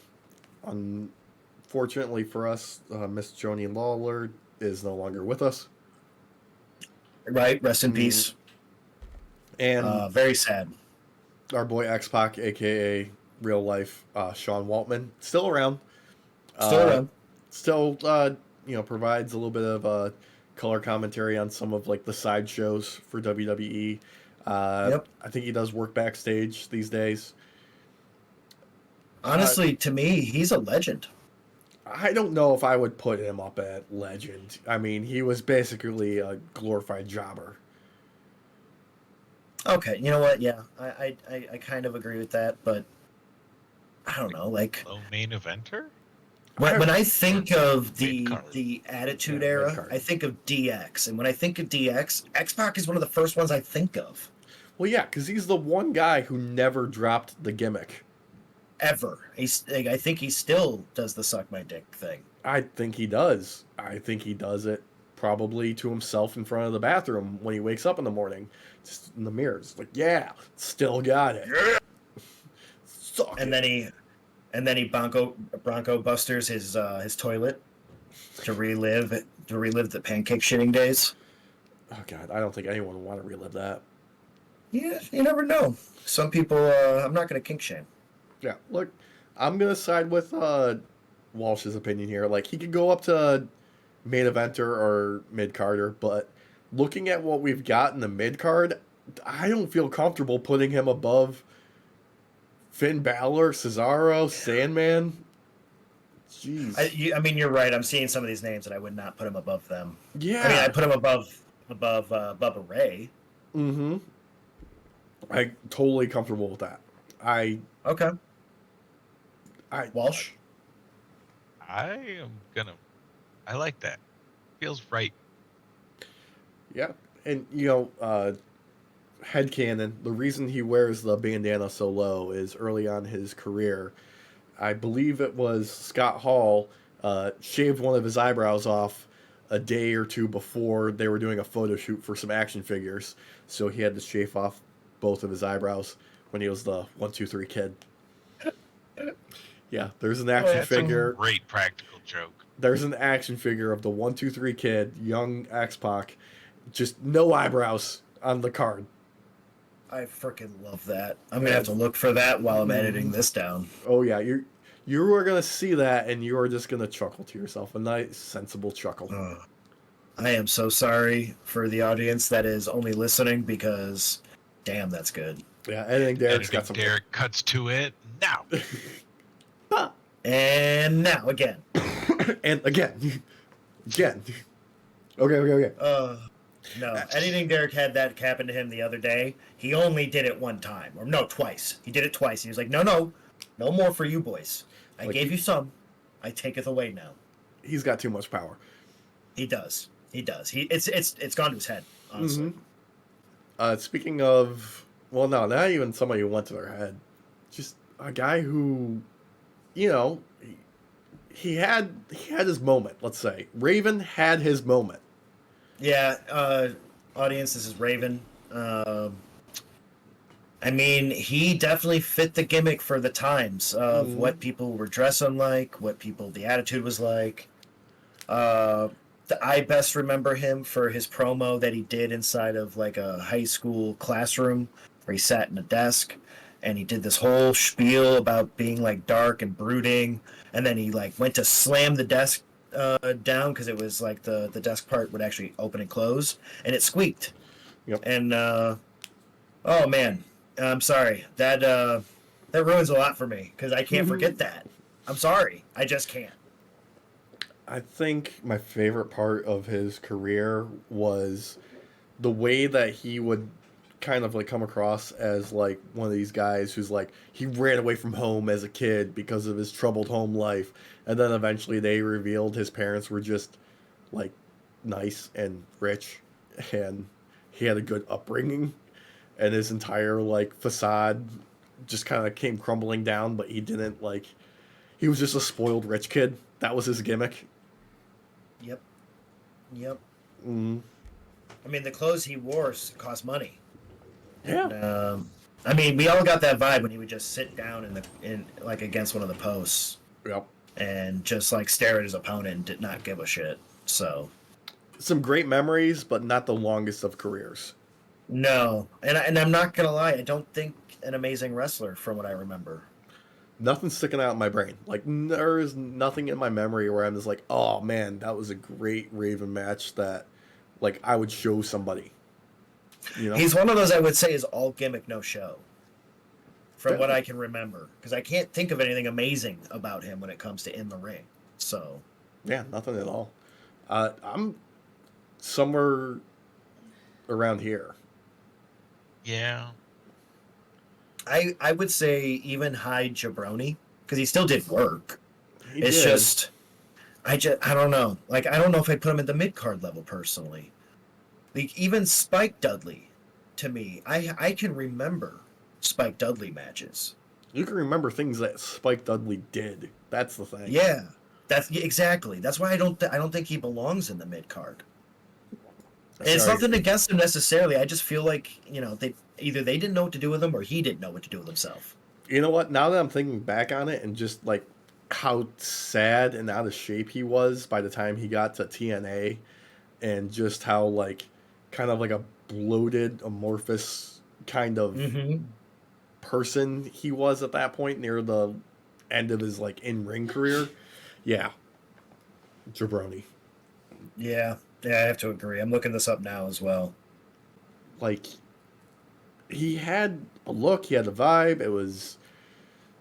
Unfortunately for us, Miss Joni Lawler is no longer with us. Right? Rest in peace. And Very sad. our boy X-Pac, a.k.a. real life Sean Waltman, still around. Still around. Still, provides a little bit of color commentary on some of like the side shows for WWE. Yep. I think he does work backstage these days. Honestly, to me, he's a legend. I don't know if I would put him up at legend. I mean, he was basically a glorified jobber. Okay, you know what? Yeah, I kind of agree with that, but I don't know. Like Low main eventer? when I think of Mid-card. the Attitude Yeah, Era, mid-card. I think of DX, and when I think of DX, X-Pac is one of the first ones I think of Well, yeah, because he's the one guy who never dropped the gimmick. ever. He's like, I think he still does the suck my dick thing. I think he does. I think he does it probably to himself in front of the bathroom when he wakes up in the morning, just in the mirror. It's like, yeah, still got it. Yeah. Suck And it. then he Bronco busters his toilet to relive the pancake shitting days. Oh God, I don't think anyone would want to relive that. Yeah, you never know. Some people, I'm not going to kink shame. Yeah, look, I'm gonna side with Walsh's opinion here. Like he could go up to main eventer or mid carder, but looking at what we've got in the mid card, I don't feel comfortable putting him above Finn Balor, Cesaro, Sandman. Jeez. I mean, you're right. I'm seeing some of these names, and I would not put him above them. Yeah. I mean, I put him above Bubba Ray. Mm-hmm. I'm totally comfortable with that. Okay. Walsh. I like that. Feels right. Yeah. And, headcanon, the reason he wears the bandana so low is early on his career. I believe it was Scott Hall shaved one of his eyebrows off a day or two before they were doing a photo shoot for some action figures. So he had to shave off both of his eyebrows when he was the 1-2-3 kid. Yeah, there's an action That's figure. a great practical joke. There's an action figure of the 1-2-3 kid, young X-Pac, just no eyebrows on the card. I freaking love that. I'm going to have to look for that while I'm editing this down. Oh yeah, you are gonna see that and you are just gonna chuckle to yourself, a nice sensible chuckle. I am so sorry for the audience that is only listening because, damn, that's good. Yeah, editing Derek's got some. Derek cuts to it now. And now again. And again. Okay. No, editing Derek had that happen to him the other day. He only did it one time, or no, twice. He did it twice. He was like, no more for you boys. I gave you some. I taketh away now. He's got too much power. He does. It's gone to his head, honestly. Speaking of Well, no, not even somebody who went to their head. Just a guy who, you know, he had his moment. Let's say Raven had his moment. Yeah, audience, this is Raven. I mean, he definitely fit the gimmick for the times of what people were dressing like, what the attitude was like. Uh, I best remember him for his promo that he did inside of like a high school classroom where he sat in a desk and he did this whole spiel about being like dark and brooding, and then he like went to slam the desk down because it was like the desk part would actually open and close, and it squeaked. Yep. And oh man, I'm sorry that ruins a lot for me because I can't forget that. I'm sorry, I just can't. I think my favorite part of his career was the way that he would kind of like come across as like one of these guys who's like he ran away from home as a kid because of his troubled home life, and then eventually they revealed his parents were just like nice and rich, and he had a good upbringing, and his entire like facade just kind of came crumbling down, but he didn't like he was just a spoiled rich kid. That was his gimmick. Yep. Yep. Mm. I mean, the clothes he wore cost money. Yeah. And, I mean, we all got that vibe when he would just sit down in like against one of the posts Yep. and just like stare at his opponent and did not give a shit. So Some great memories, but not the longest of careers. no, and I'm not gonna lie, I don't think an amazing wrestler from what I remember. Nothing's sticking out in my brain. Like there is nothing in my memory where I'm just like, oh man, that was a great Raven match that like I would show somebody. You know? He's one of those I would say is all gimmick, no show. From what Yeah. I can remember, because I can't think of anything amazing about him when it comes to in the ring. So Yeah, nothing at all. I'm somewhere around here. Yeah. I would say even high jabroni because he still did work. He It's did. just I don't know. Like I don't know if I put him at the mid card level personally. Like even Spike Dudley, to me, I can remember Spike Dudley matches. You can remember things that Spike Dudley did. That's the thing. Yeah, exactly. That's why I don't think he belongs in the mid card. And it's Sorry. nothing against him necessarily. I just feel like they didn't know what to do with him or he didn't know what to do with himself. You know what? Now that I'm thinking back on it and just like how sad and out of shape he was by the time he got to TNA, and just how like kind of like a bloated, amorphous kind of Mm-hmm. person he was at that point near the end of his like in ring career. Yeah, jabroni. Yeah, I have to agree. I'm looking this up now as well. Like he had a look, he had a vibe. It was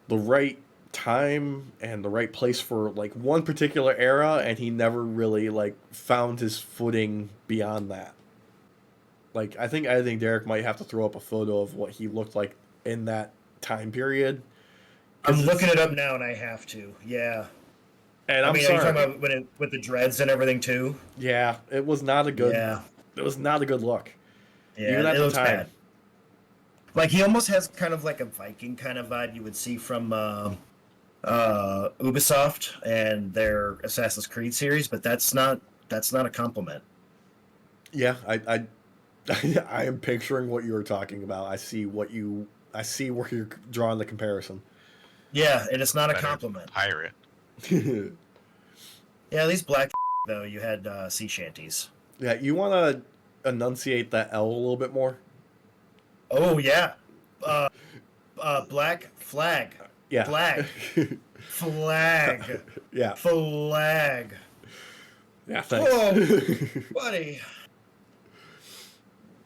the right time and the right place for like one particular era, and he never really like found his footing beyond that. Like I think Derek might have to throw up a photo of what he looked like in that time period. I'm 'Cause looking it up now, and I have to. Yeah. and I I'm mean, are you sorry. talking about with the dreads and everything too? Yeah, it was not a good. Yeah. It was not a good look. Yeah, Even at it the looks time. bad. Like he almost has kind of like a Viking kind of vibe you would see from Ubisoft and their Assassin's Creed series, but that's not a compliment. Yeah, I I am picturing what you were talking about. I see where you're drawing the comparison. Yeah, and it's not a Better compliment. pirate. Yeah, at least black though you had sea shanties. Yeah, you want to enunciate that L a little bit more? Oh yeah, black flag, Yeah. flag, flag, Yeah. flag. Yeah, thanks. Whoa, buddy.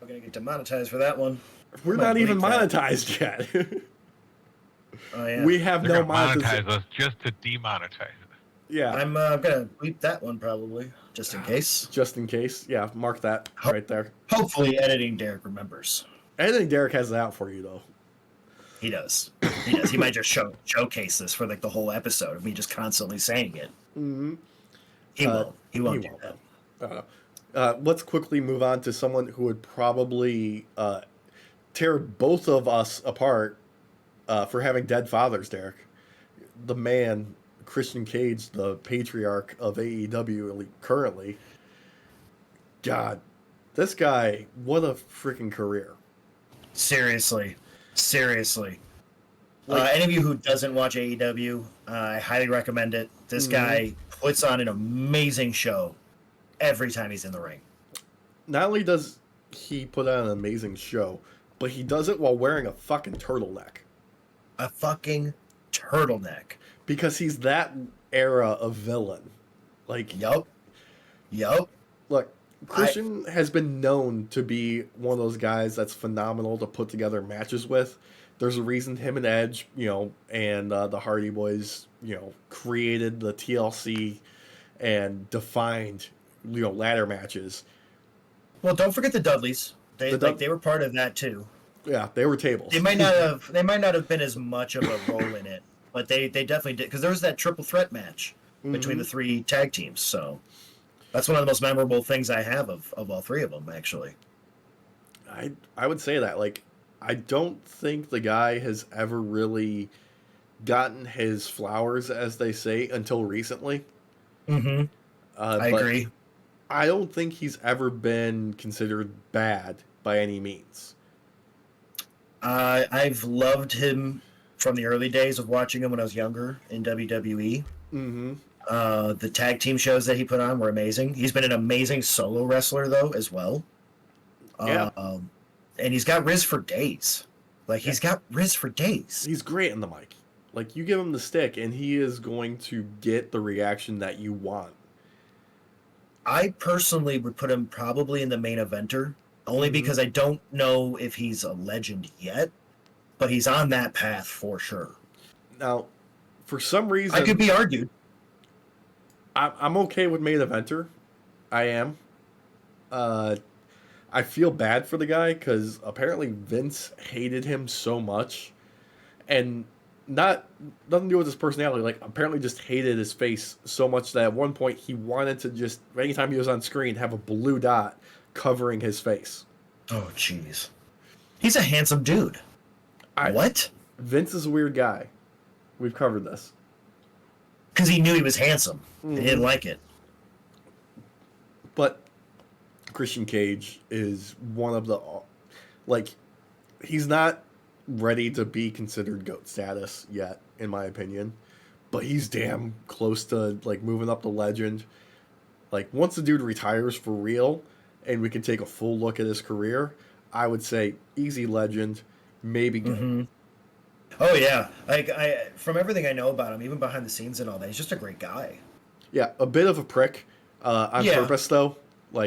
I'm gonna get demonetized for that one. We're Might not even bleep that. monetized yet. Oh yeah. We have They're no gonna monetization. monetize us just to demonetize it. Yeah. I'm gonna bleep that one probably, just in case. Just in case. Yeah, mark that right there. Hopefully, editing Derek remembers. I think Derek has it out for you though. He does. He does. He might just showcase this for like the whole episode of me just constantly saying it. Mm-hmm. He will. He won't he do won't. that. Let's quickly move on to someone who would probably tear both of us apart for having dead fathers, Derek. The man, Christian Cage, the patriarch of AEW currently. God, this guy, what a freaking career. Seriously. Like, Any of you who doesn't watch AEW, I highly recommend it. This guy puts on an amazing show every time he's in the ring. not only does he put on an amazing show, but he does it while wearing a fucking turtleneck. A fucking turtleneck. Because he's that era of villain. Like, Yup. look, Christian has been known to be one of those guys that's phenomenal to put together matches with. There's a reason him and Edge, and the Hardy Boys, created the TLC and defined, ladder matches. Well, don't forget the Dudleys. They were part of that too. Yeah, they were tables. They might not have been as much of a role in it, but they definitely did, because there was that triple threat match between the 3 tag teams. So that's one of the most memorable things I have of all 3 of them, actually. I would say that. Like, I don't think the guy has ever really gotten his flowers, as they say, until recently. Mm-hmm. I agree. I don't think he's ever been considered bad by any means. I've loved him from the early days of watching him when I was younger in WWE. Mm-hmm. The tag team shows that he put on were amazing. He's been an amazing solo wrestler, though, as well. Yeah. And he's got Riz for days. He's got Riz for days. He's great on the mic. Like, you give him the stick, and he is going to get the reaction that you want. I personally would put him probably in the main eventer, only because I don't know if he's a legend yet, but he's on that path for sure. Now, for some reason, I could be argued. I'm okay with main eventer. I am. I feel bad for the guy because apparently Vince hated him so much, and nothing to do with his personality. Like, apparently just hated his face so much that at one point he wanted to just, anytime he was on screen, have a blue dot covering his face. Oh, jeez. He's a handsome dude. What? Vince is a weird guy. We've covered this. Because he knew he was handsome. He didn't like it. But Christian Cage is one of the, he's not ready to be considered GOAT status yet, in my opinion. But he's damn close to, moving up to legend. Once the dude retires for real, and we can take a full look at his career, I would say easy legend, maybe GOAT. Mm-hmm. Oh, yeah. I from everything I know about him, even behind the scenes and all that, he's just a great guy. Yeah, a bit of a prick on purpose, though.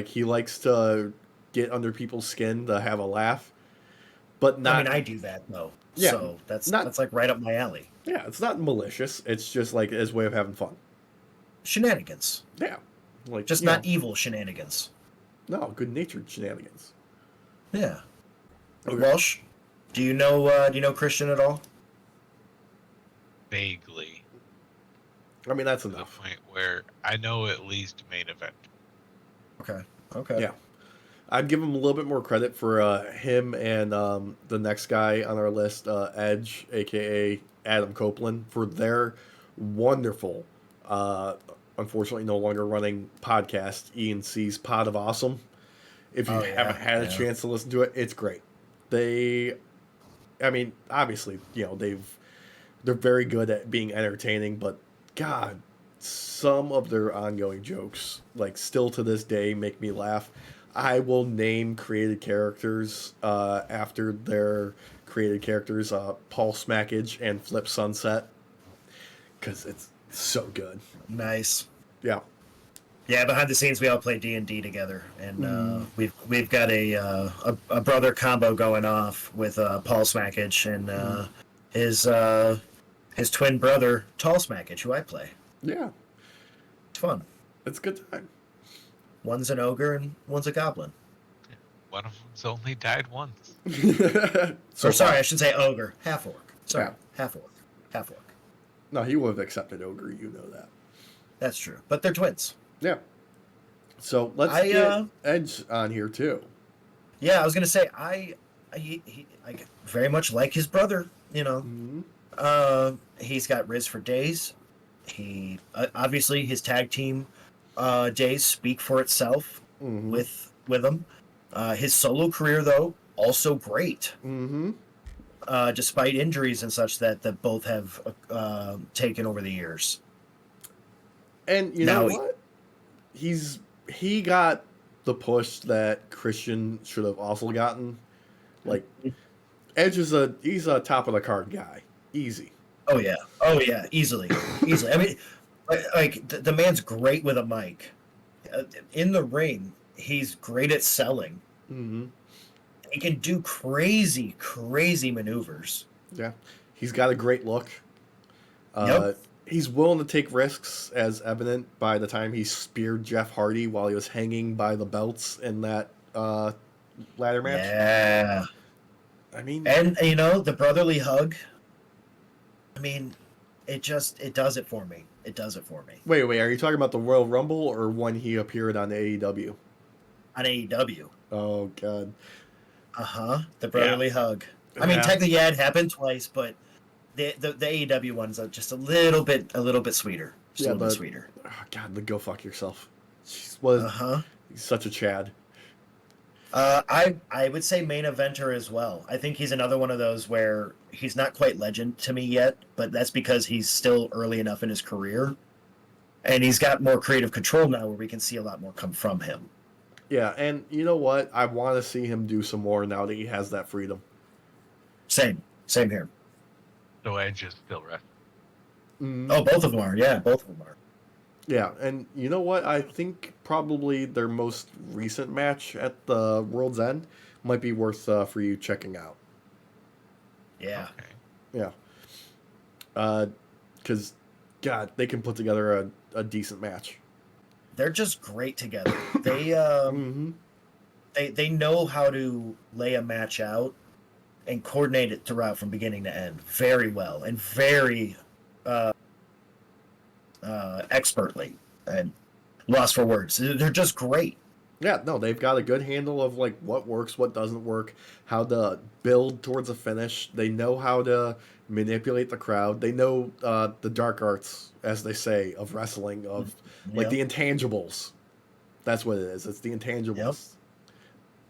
He likes to get under people's skin to have a laugh. But not. I mean, I do that, though. Yeah, so that's right up my alley. Yeah, it's not malicious. It's just his way of having fun. Shenanigans. Yeah. Just not evil shenanigans. No, good-natured shenanigans. Yeah. Okay. Walsh, do you know Christian at all? Vaguely. I mean, that's To the enough. point where I know at least main event. Okay. Yeah. I'd give him a little bit more credit for him and the next guy on our list, Edge, a.k.a. Adam Copeland, for their wonderful, unfortunately no longer running podcast, E&C's Pod of Awesome. If you haven't had a chance to listen to it, it's great. Obviously, they're very good at being entertaining, but God, some of their ongoing jokes, still to this day, make me laugh. I will name created characters after their created characters, Paul Smackage and Flip Sunset, because it's so good. Nice. Yeah. Yeah, behind the scenes, we all play D&D together, and we've got a brother combo going off with Paul Smackage and his twin brother Tall Smackage, who I play. Yeah. It's fun. It's a good time. One's an ogre and one's a goblin. One of them's only died once. Sorry, I should say ogre. Half orc. Sorry, Yeah. half orc. No, he would have accepted ogre. You know that. That's true, but they're twins. Yeah. So let's get Edge on here too. Yeah, I was gonna say he like very much like his brother. Mm-hmm. He's got Riz for days. He obviously his tag team days speak for itself Mm-hmm. with him. His solo career though also great, Mm-hmm. despite injuries and such that both have taken over the years. And you know Now, what? He got the push that Christian should have also gotten. Like Edge is he's a top of the card guy. Easy. oh yeah, easily, easily. I mean, like the man's great with a mic. In the ring, he's great at selling. Mm-hmm. He can do crazy, crazy maneuvers. Yeah. He's got a great look. Yep. He's willing to take risks, as evident by the time he speared Jeff Hardy while he was hanging by the belts in that ladder match. Yeah. I mean, And the brotherly hug. I mean, it does it for me. It does it for me. wait, are you talking about the Royal Rumble or when he appeared on AEW? On AEW. Oh God. The brotherly hug. I mean, Yeah. technically, yeah, it happened twice, but the AEW one's just a little bit sweeter. Just a little bit sweeter. Oh, God, then go fuck yourself. He's such a Chad. I would say main eventer as well. I think he's another one of those where he's not quite legend to me yet, but that's because he's still early enough in his career, and he's got more creative control now, where we can see a lot more come from him. Yeah, and you know what? I want to see him do some more now that he has that freedom. Same here. So Edge is still wrestling. Mm, Oh, both of them are. Yeah, both of them are. yeah, and you know what? I think probably their most recent match at the World's End might be worth for you checking out. Yeah. Okay. Yeah. Because, God, they can put together a decent match. They're just great together. They Mm-hmm. they know how to lay a match out and coordinate it throughout from beginning to end very well and very expertly, and lost for words. They're just great. Yeah, no, they've got a good handle of like what works, what doesn't work, how to build towards a finish. They know how to manipulate the crowd. They know the dark arts, as they say, of wrestling, of like the intangibles. That's what it is. It's the intangibles. Yep.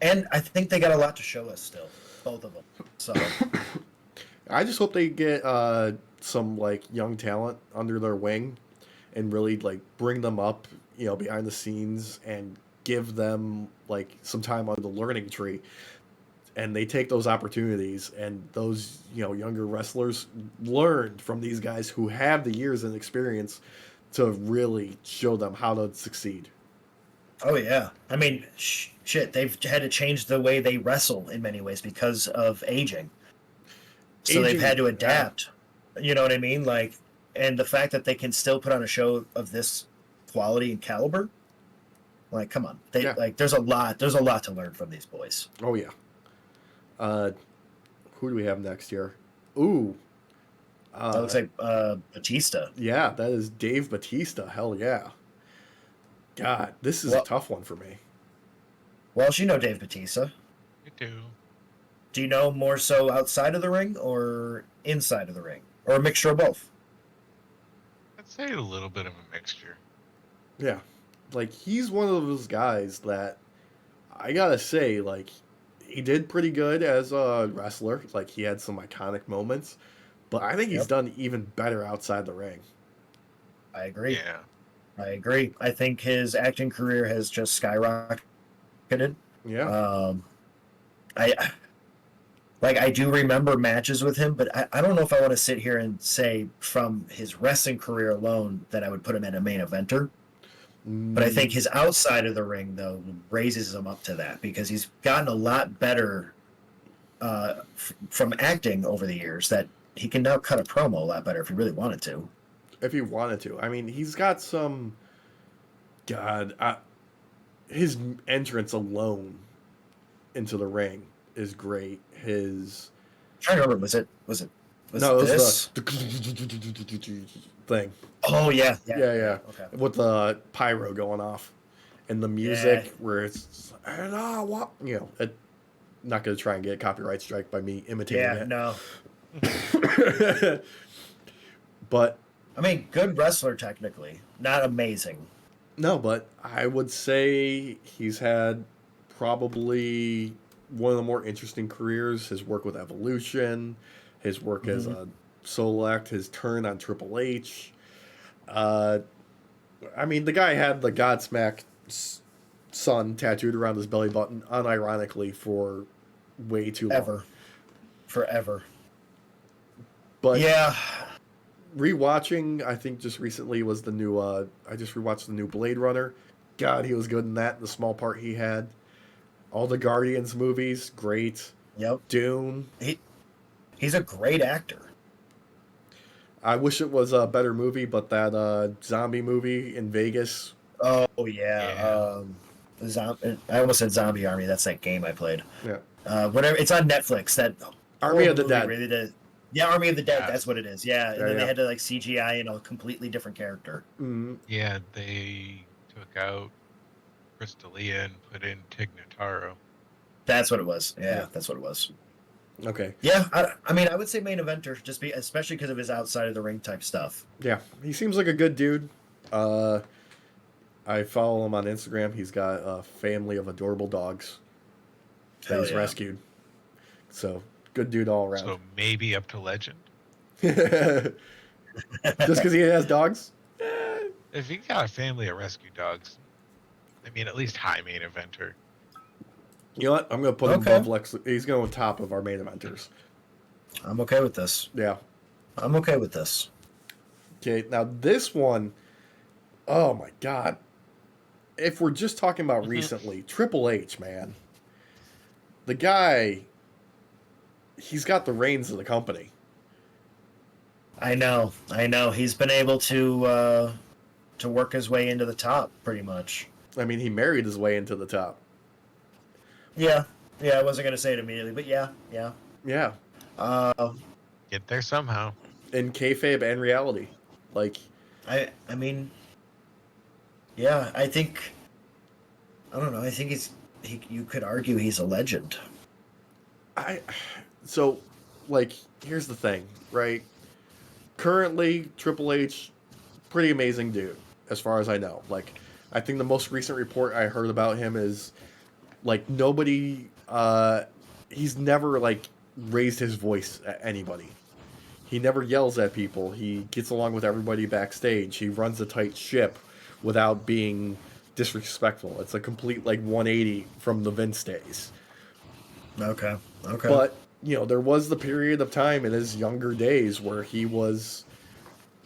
And I think they got a lot to show us still, both of them. So I just hope they get some like young talent under their wing and really like bring them up, behind the scenes and give them like some time on the learning tree. And they take those opportunities, and those younger wrestlers learn from these guys who have the years and experience to really show them how to succeed. oh yeah, I mean, shit, they've had to change the way they wrestle in many ways because of aging. So they've had to adapt. You know what I mean? Like, and the fact that they can still put on a show of this quality and caliber, like, come on, there's a lot to learn from these boys. Oh yeah. Who do we have next year? Ooh. That looks like Batista. Yeah, that is Dave Batista. Hell yeah. God, this is a tough one for me. Well, you know Dave Batista. You do. Do you know more so outside of the ring or inside of the ring? Or a mixture of both? I'd say a little bit of a mixture. Yeah. Like, he's one of those guys that I gotta say, like, he did pretty good as a wrestler. Like, he had some iconic moments. But I think he's done even better outside the ring. I agree. Yeah. I agree. I think his acting career has just skyrocketed. Yeah. I do remember matches with him, but I don't know if I want to sit here and say from his wrestling career alone that I would put him at a main eventer. But I think his outside of the ring, though, raises him up to that because he's gotten a lot better from acting over the years that he can now cut a promo a lot better if he really wanted to. If he wanted to. I mean, he's got some... God, his entrance alone into the ring is great. His... I'm trying to remember, was it no, it was this? the thing. Oh, yeah. Yeah. Okay. With the pyro going off. And the music where it's... And I want... not going to try and get a copyright strike by me imitating Yeah, it. no. But I mean, good wrestler technically, not amazing. no, but I would say he's had probably one of the more interesting careers. His work with Evolution, his work as a solo act, his turn on Triple H. Uh, I mean, the guy had the Godsmack sun tattooed around his belly button, unironically, for way too long. Forever. But Yeah, rewatching, I think just recently was the new. I just rewatched the new Blade Runner. God, he was good in that. The small part he had. All the Guardians movies, great. yep. Dune. He's a great actor. I wish it was a better movie, but that zombie movie in Vegas. Oh Yeah. yeah. I almost said Zombie Army. That's that game I played. Yeah. Whatever. It's on Netflix. That Army of the movie Dead. Really did. Yeah, Army of the Dead. Yeah. That's what it is. Yeah, and then Yeah. they had to like CGI in a completely different character. Mm-hmm. Yeah, they took out Crystalia and put in Tig Notaro. That's what it was. Yeah, Yeah. that's what it was. Okay. Yeah, I mean, I would say main eventer, especially because of his outside of the ring type stuff. Yeah, he seems like a good dude. I follow him on Instagram. He's got a family of adorable dogs that Hell he's yeah. rescued. So, good dude all around. So maybe up to legend. Just because he has dogs? If you got a family of rescue dogs, I mean, at least high main eventer. You know what? I'm going to put him Okay. above Lex. He's going on top of our main eventers. I'm okay with this. Yeah. I'm okay with this. Okay, now this one, oh my God. If we're just talking about recently, Triple H, man. The guy, he's got the reins of the company. I know. He's been able to work his way into the top, pretty much. I mean, he married his way into the top. Yeah. I wasn't gonna say it immediately, but yeah. Yeah. Get there somehow. In kayfabe and reality. Like, I mean, yeah. I don't know. I think you could argue he's a legend. so, like, here's the thing, right? Currently, Triple H, pretty amazing dude, as far as I know. Like, I think the most recent report I heard about him is, like, nobody, he's never, like, raised his voice at anybody. He never yells at people. He gets along with everybody backstage. He runs a tight ship without being disrespectful. It's a complete, like, 180 from the Vince days. Okay. But, you know, there was the period of time in his younger days where he was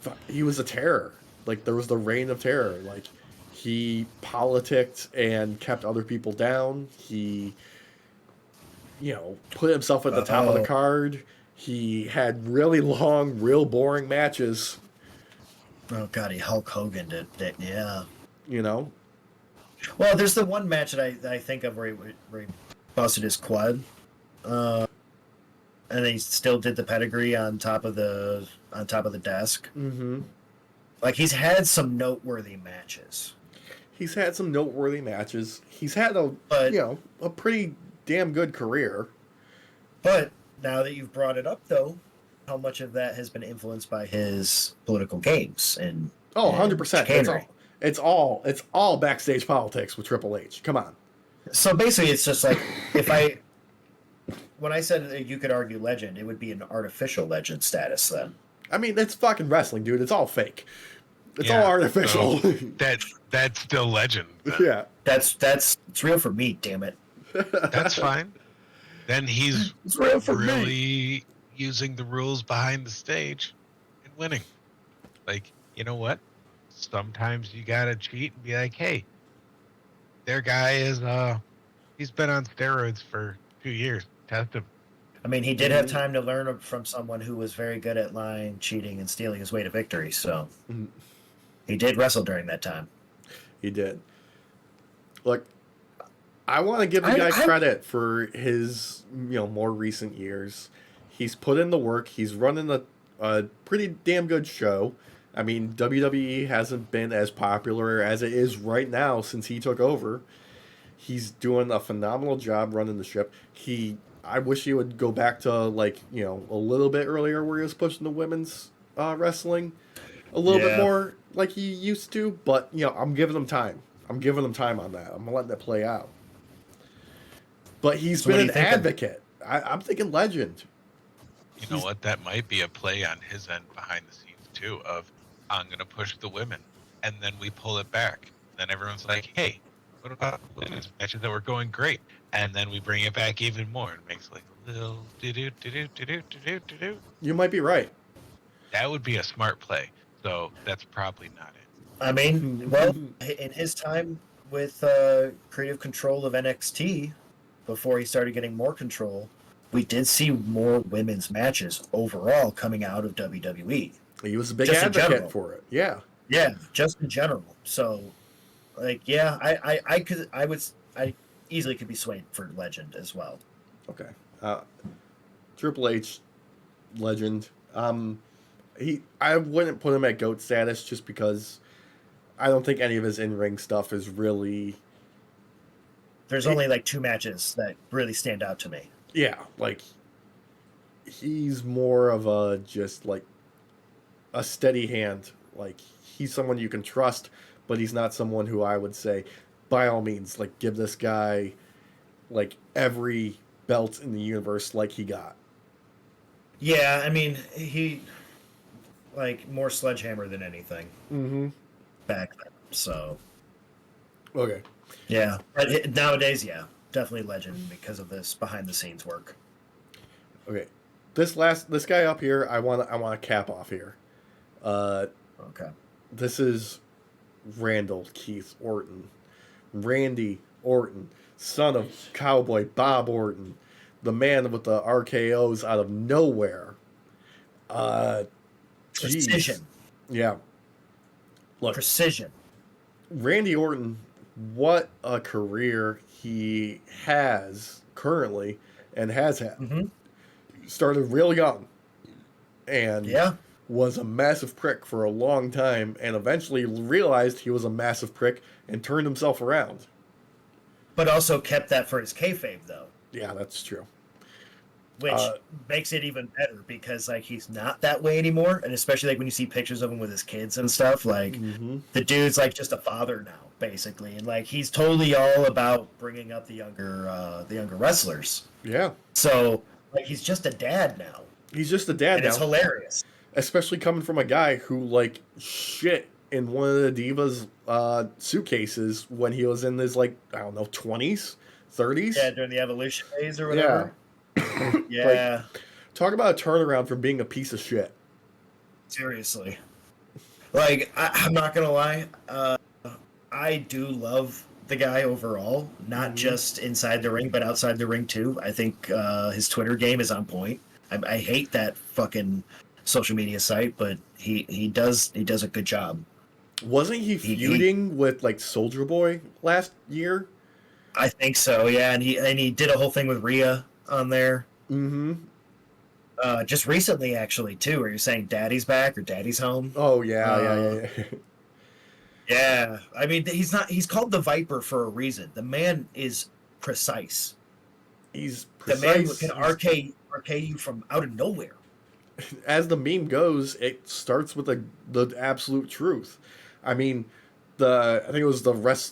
a terror. Like, there was the reign of terror. Like, he politicked and kept other people down. He, you know, put himself at the top of the card. He had really long, real boring matches. Oh God, he Hulk Hogan did that. Yeah. You know? Well, there's the one match that I think of where he busted his quad, and he still did the pedigree on top of the desk. Mm-hmm. Like, he's had some noteworthy matches. He's had some noteworthy matches. He's had a pretty damn good career. But now that you've brought it up, though, how much of that has been influenced by his political games and 100%. chicanery? It's all backstage politics with Triple H. Come on. So basically, it's just like when I said you could argue legend, it would be an artificial legend status then. I mean, it's fucking wrestling, dude. It's all fake. It's all artificial. So that's still legend. Then. Yeah. It's real for me, damn it. That's fine. Then he's It's real for me. really using the rules behind the stage and winning. Like, you know what? Sometimes you gotta cheat and be like, hey, their guy is he's been on steroids for 2 years. Test him. I mean, he did have time to learn from someone who was very good at lying, cheating, and stealing his way to victory. So he did wrestle during that time. He did. Look, I want to give the guy credit for his, more recent years. He's put in the work. He's running a pretty damn good show. I mean, WWE hasn't been as popular as it is right now since he took over. He's doing a phenomenal job running the ship. I wish he would go back to like a little bit earlier where he was pushing the women's wrestling a little bit Yeah. more like he used to. But I'm giving him time. I'm giving him time on that. I'm letting that play out. But he's So what been do an you think of- advocate. I'm thinking legend. You know what? That might be a play on his end behind the scenes too. Of I'm gonna push the women, and then we pull it back. Then everyone's like, "Hey, what about women's matches that were going great?" And then we bring it back even more and makes like a little do do do do do do do do. You might be right. That would be a smart play. So that's probably not it. I mean, well, in his time with creative control of NXT, before he started getting more control, we did see more women's matches overall coming out of WWE. He was a big Just in advocate general. for it. Yeah. Yeah, just in general. So, like, yeah, I easily could be swayed for legend as well. Okay. Triple H, legend. I wouldn't put him at GOAT status just because I don't think any of his in-ring stuff is really. There's only like 2 matches that really stand out to me. Yeah, like he's more of a just like a steady hand. Like he's someone you can trust, but he's not someone who I would say, by all means, like give this guy like every belt in the universe like he got. Yeah, I mean, he like more Sledgehammer than anything Mm-hmm. back then. So, Okay. yeah. But nowadays, yeah, definitely legend because of this behind the scenes work. Okay. This guy up here, I want to cap off here. Okay. This is Randall Keith Orton. Randy Orton, son of Cowboy Bob Orton, the man with the RKOs out of nowhere. Geez. Precision. Yeah. Look, Precision. Randy Orton, what a career he has currently and has had. Mm-hmm. Started real young and Yeah. was a massive prick for a long time and eventually realized he was a massive prick and turned himself around. But also kept that for his kayfabe, though, Yeah, that's true. which makes it even better because like he's not that way anymore, and especially like when you see pictures of him with his kids and stuff, like Mm-hmm. the dude's like just a father now, basically, and like he's totally all about bringing up the younger wrestlers. Yeah. So like he's just a dad now, He's just a dad and it's now. hilarious. Especially coming from a guy who like shit in one of the Divas suitcases when he was in his like, I don't know, 20s, 30s. Yeah, during the evolution phase or whatever. Yeah. Like, talk about a turnaround from being a piece of shit. Seriously. Like, I'm not going to lie. I do love the guy overall, not just inside the ring, but outside the ring, too. I think his Twitter game is on point. I hate that fucking social media site, but he does a good job. Wasn't he feuding with like Soldier Boy last year? I think so, yeah. And he did a whole thing with Rhea on there. Mm-hmm. Just recently, actually, too, where you're saying Daddy's back or Daddy's home. Oh yeah. Yeah, I mean, he's called the Viper for a reason. The man is precise. He's The precise. man can RK you from out of nowhere. As the meme goes, it starts with the absolute truth. I mean, I think it was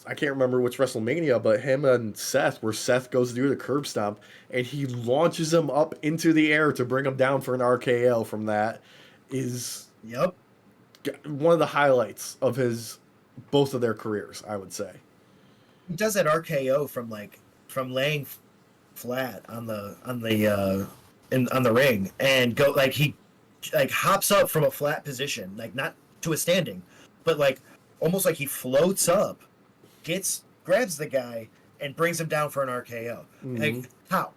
I can't remember which WrestleMania, but him and Seth, where Seth goes to do the curb stomp, and he launches him up into the air to bring him down for an RKO from that, is Yep. one of the highlights of both of their careers, I would say. He does that RKO from laying flat on the ring and go like he like hops up from a flat position, like not to a standing, but like almost like he floats up, grabs the guy and brings him down for an RKO. Mhm. Like how?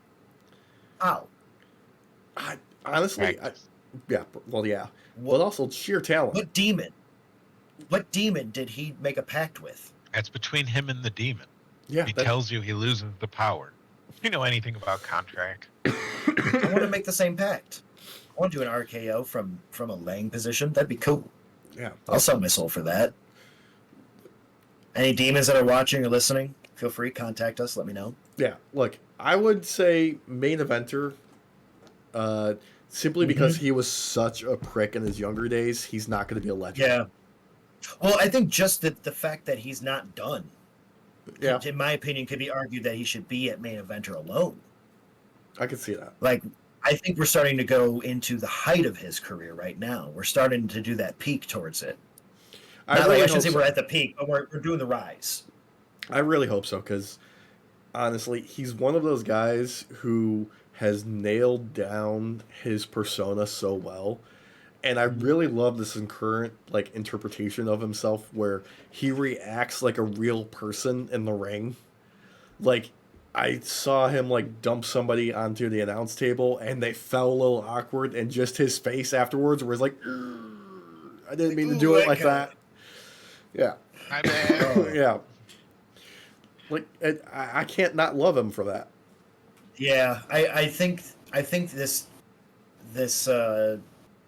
Honestly, yeah, but also sheer talent. What demon did he make a pact with? That's between him and the demon. Yeah, He tells you he loses the power. If you know anything about contract, I want to make the same pact. I want to do an RKO from a laying position. That'd be cool. yeah. I'll sell my soul for that. Any demons that are watching or listening, feel free, contact us, let me know. Yeah, look, I would say main eventer, simply because he was such a prick in his younger days. He's not going to be a legend. Yeah. Well, I think just the fact that he's not done, Yeah, in my opinion, could be argued that he should be at main eventer alone. I can see that. Like, I think we're starting to go into the height of his career right now. We're starting to do that peak towards it. I shouldn't hope say so. we're at the peak, but we're doing the rise. I really hope so, because honestly, he's one of those guys who has nailed down his persona so well. And I really love this current like interpretation of himself where he reacts like a real person in the ring. Like I saw him like dump somebody onto the announce table and they felt a little awkward, and just his face afterwards was like, I didn't mean to do it like that. Yeah. My bad. Yeah. Like I can't not love him for that. Yeah, I think this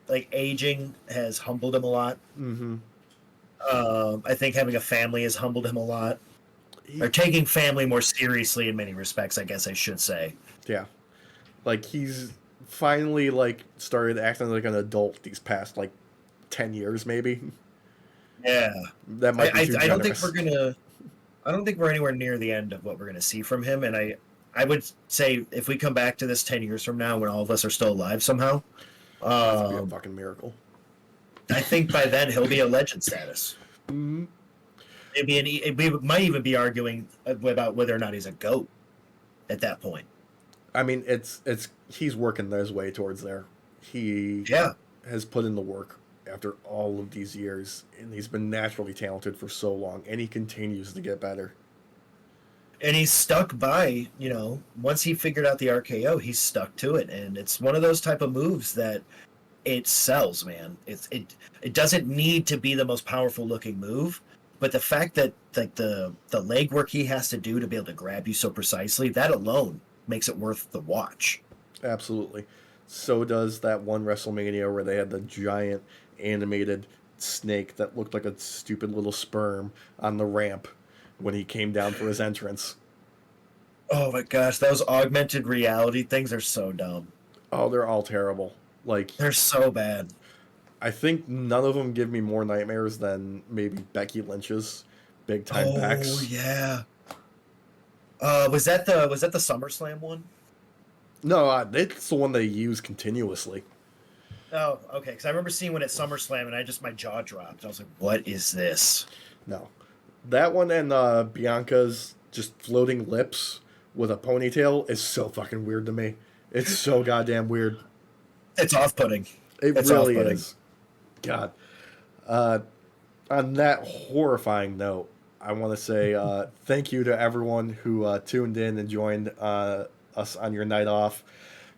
like aging has humbled him a lot. Mm-hmm. I think having a family has humbled him a lot. Or taking family more seriously in many respects, I guess I should say. Yeah. Like he's finally like started acting like an adult these past like 10 years maybe. Yeah. That might be too I don't think generous. I don't think we're anywhere near the end of what we're gonna see from him, and I would say if we come back to this 10 years from now when all of us are still alive somehow, That'd be a fucking miracle. I think by then he'll be a legend status. Mm-hmm. We might even be arguing about whether or not he's a GOAT at that point. I mean, it's he's working his way towards there. He has put in the work after all of these years, and he's been naturally talented for so long, and he continues to get better. And he's stuck by, once he figured out the RKO, he's stuck to it. And it's one of those type of moves that it sells, man. It doesn't need to be the most powerful looking move, but the fact that like the leg work he has to do to be able to grab you so precisely, that alone makes it worth the watch. Absolutely. So does that one WrestleMania where they had the giant animated snake that looked like a stupid little sperm on the ramp when he came down for his entrance. Oh my gosh, those augmented reality things are so dumb. Oh, they're all terrible. Like, they're so bad. I think none of them give me more nightmares than maybe Becky Lynch's big time backs. Oh yeah. Was that the SummerSlam one? No, it's the one they use continuously. Oh, okay. Because I remember seeing one at SummerSlam, and my jaw dropped. I was like, "What is this?" No, that one and Bianca's just floating lips with a ponytail is so fucking weird to me. It's so goddamn weird. It's off-putting. It's really off-putting. Is. God. On that horrifying note, I want to say thank you to everyone who tuned in and joined us on your night off.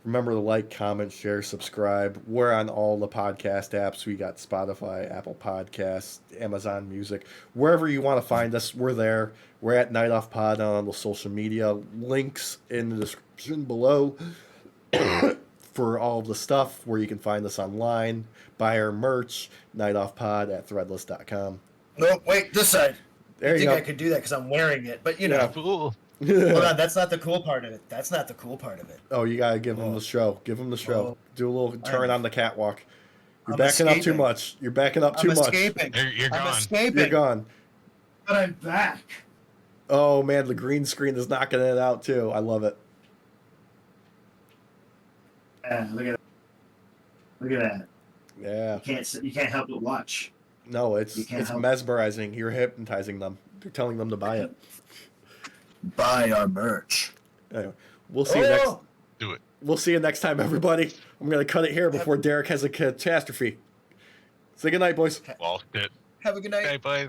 Remember to like, comment, share, subscribe. We're on all the podcast apps. We got Spotify, Apple Podcasts, Amazon Music. Wherever you want to find us, we're there. We're at Night Off Pod on all the social media. Links in the description below for all of the stuff where you can find us online. Buy our merch, nightoffpod at threadless.com. No, wait, this side. There you go. I could do that because I'm wearing it, but Yeah. Cool. Hold on, that's not the cool part of it. That's not the cool part of it. Oh, you gotta give them the show. Give them the show. Do a little turn on the catwalk. You're I'm backing up too escaping. much. You're backing up too I'm much. escaping. You're I'm gone. escaping. You're gone. But I'm back. Oh man, the green screen is knocking it out too. I love it. Yeah, look at that. Look at that. Yeah. You can't help but watch. No, it's help. mesmerizing. You're hypnotizing them. You're telling them to buy it. Buy our merch. Anyway, we'll see you next. Do it. We'll see you next time, everybody. I'm gonna cut it here before Derek has a catastrophe. Say goodnight, boys. Well, good. Have a good night. Okay, bye.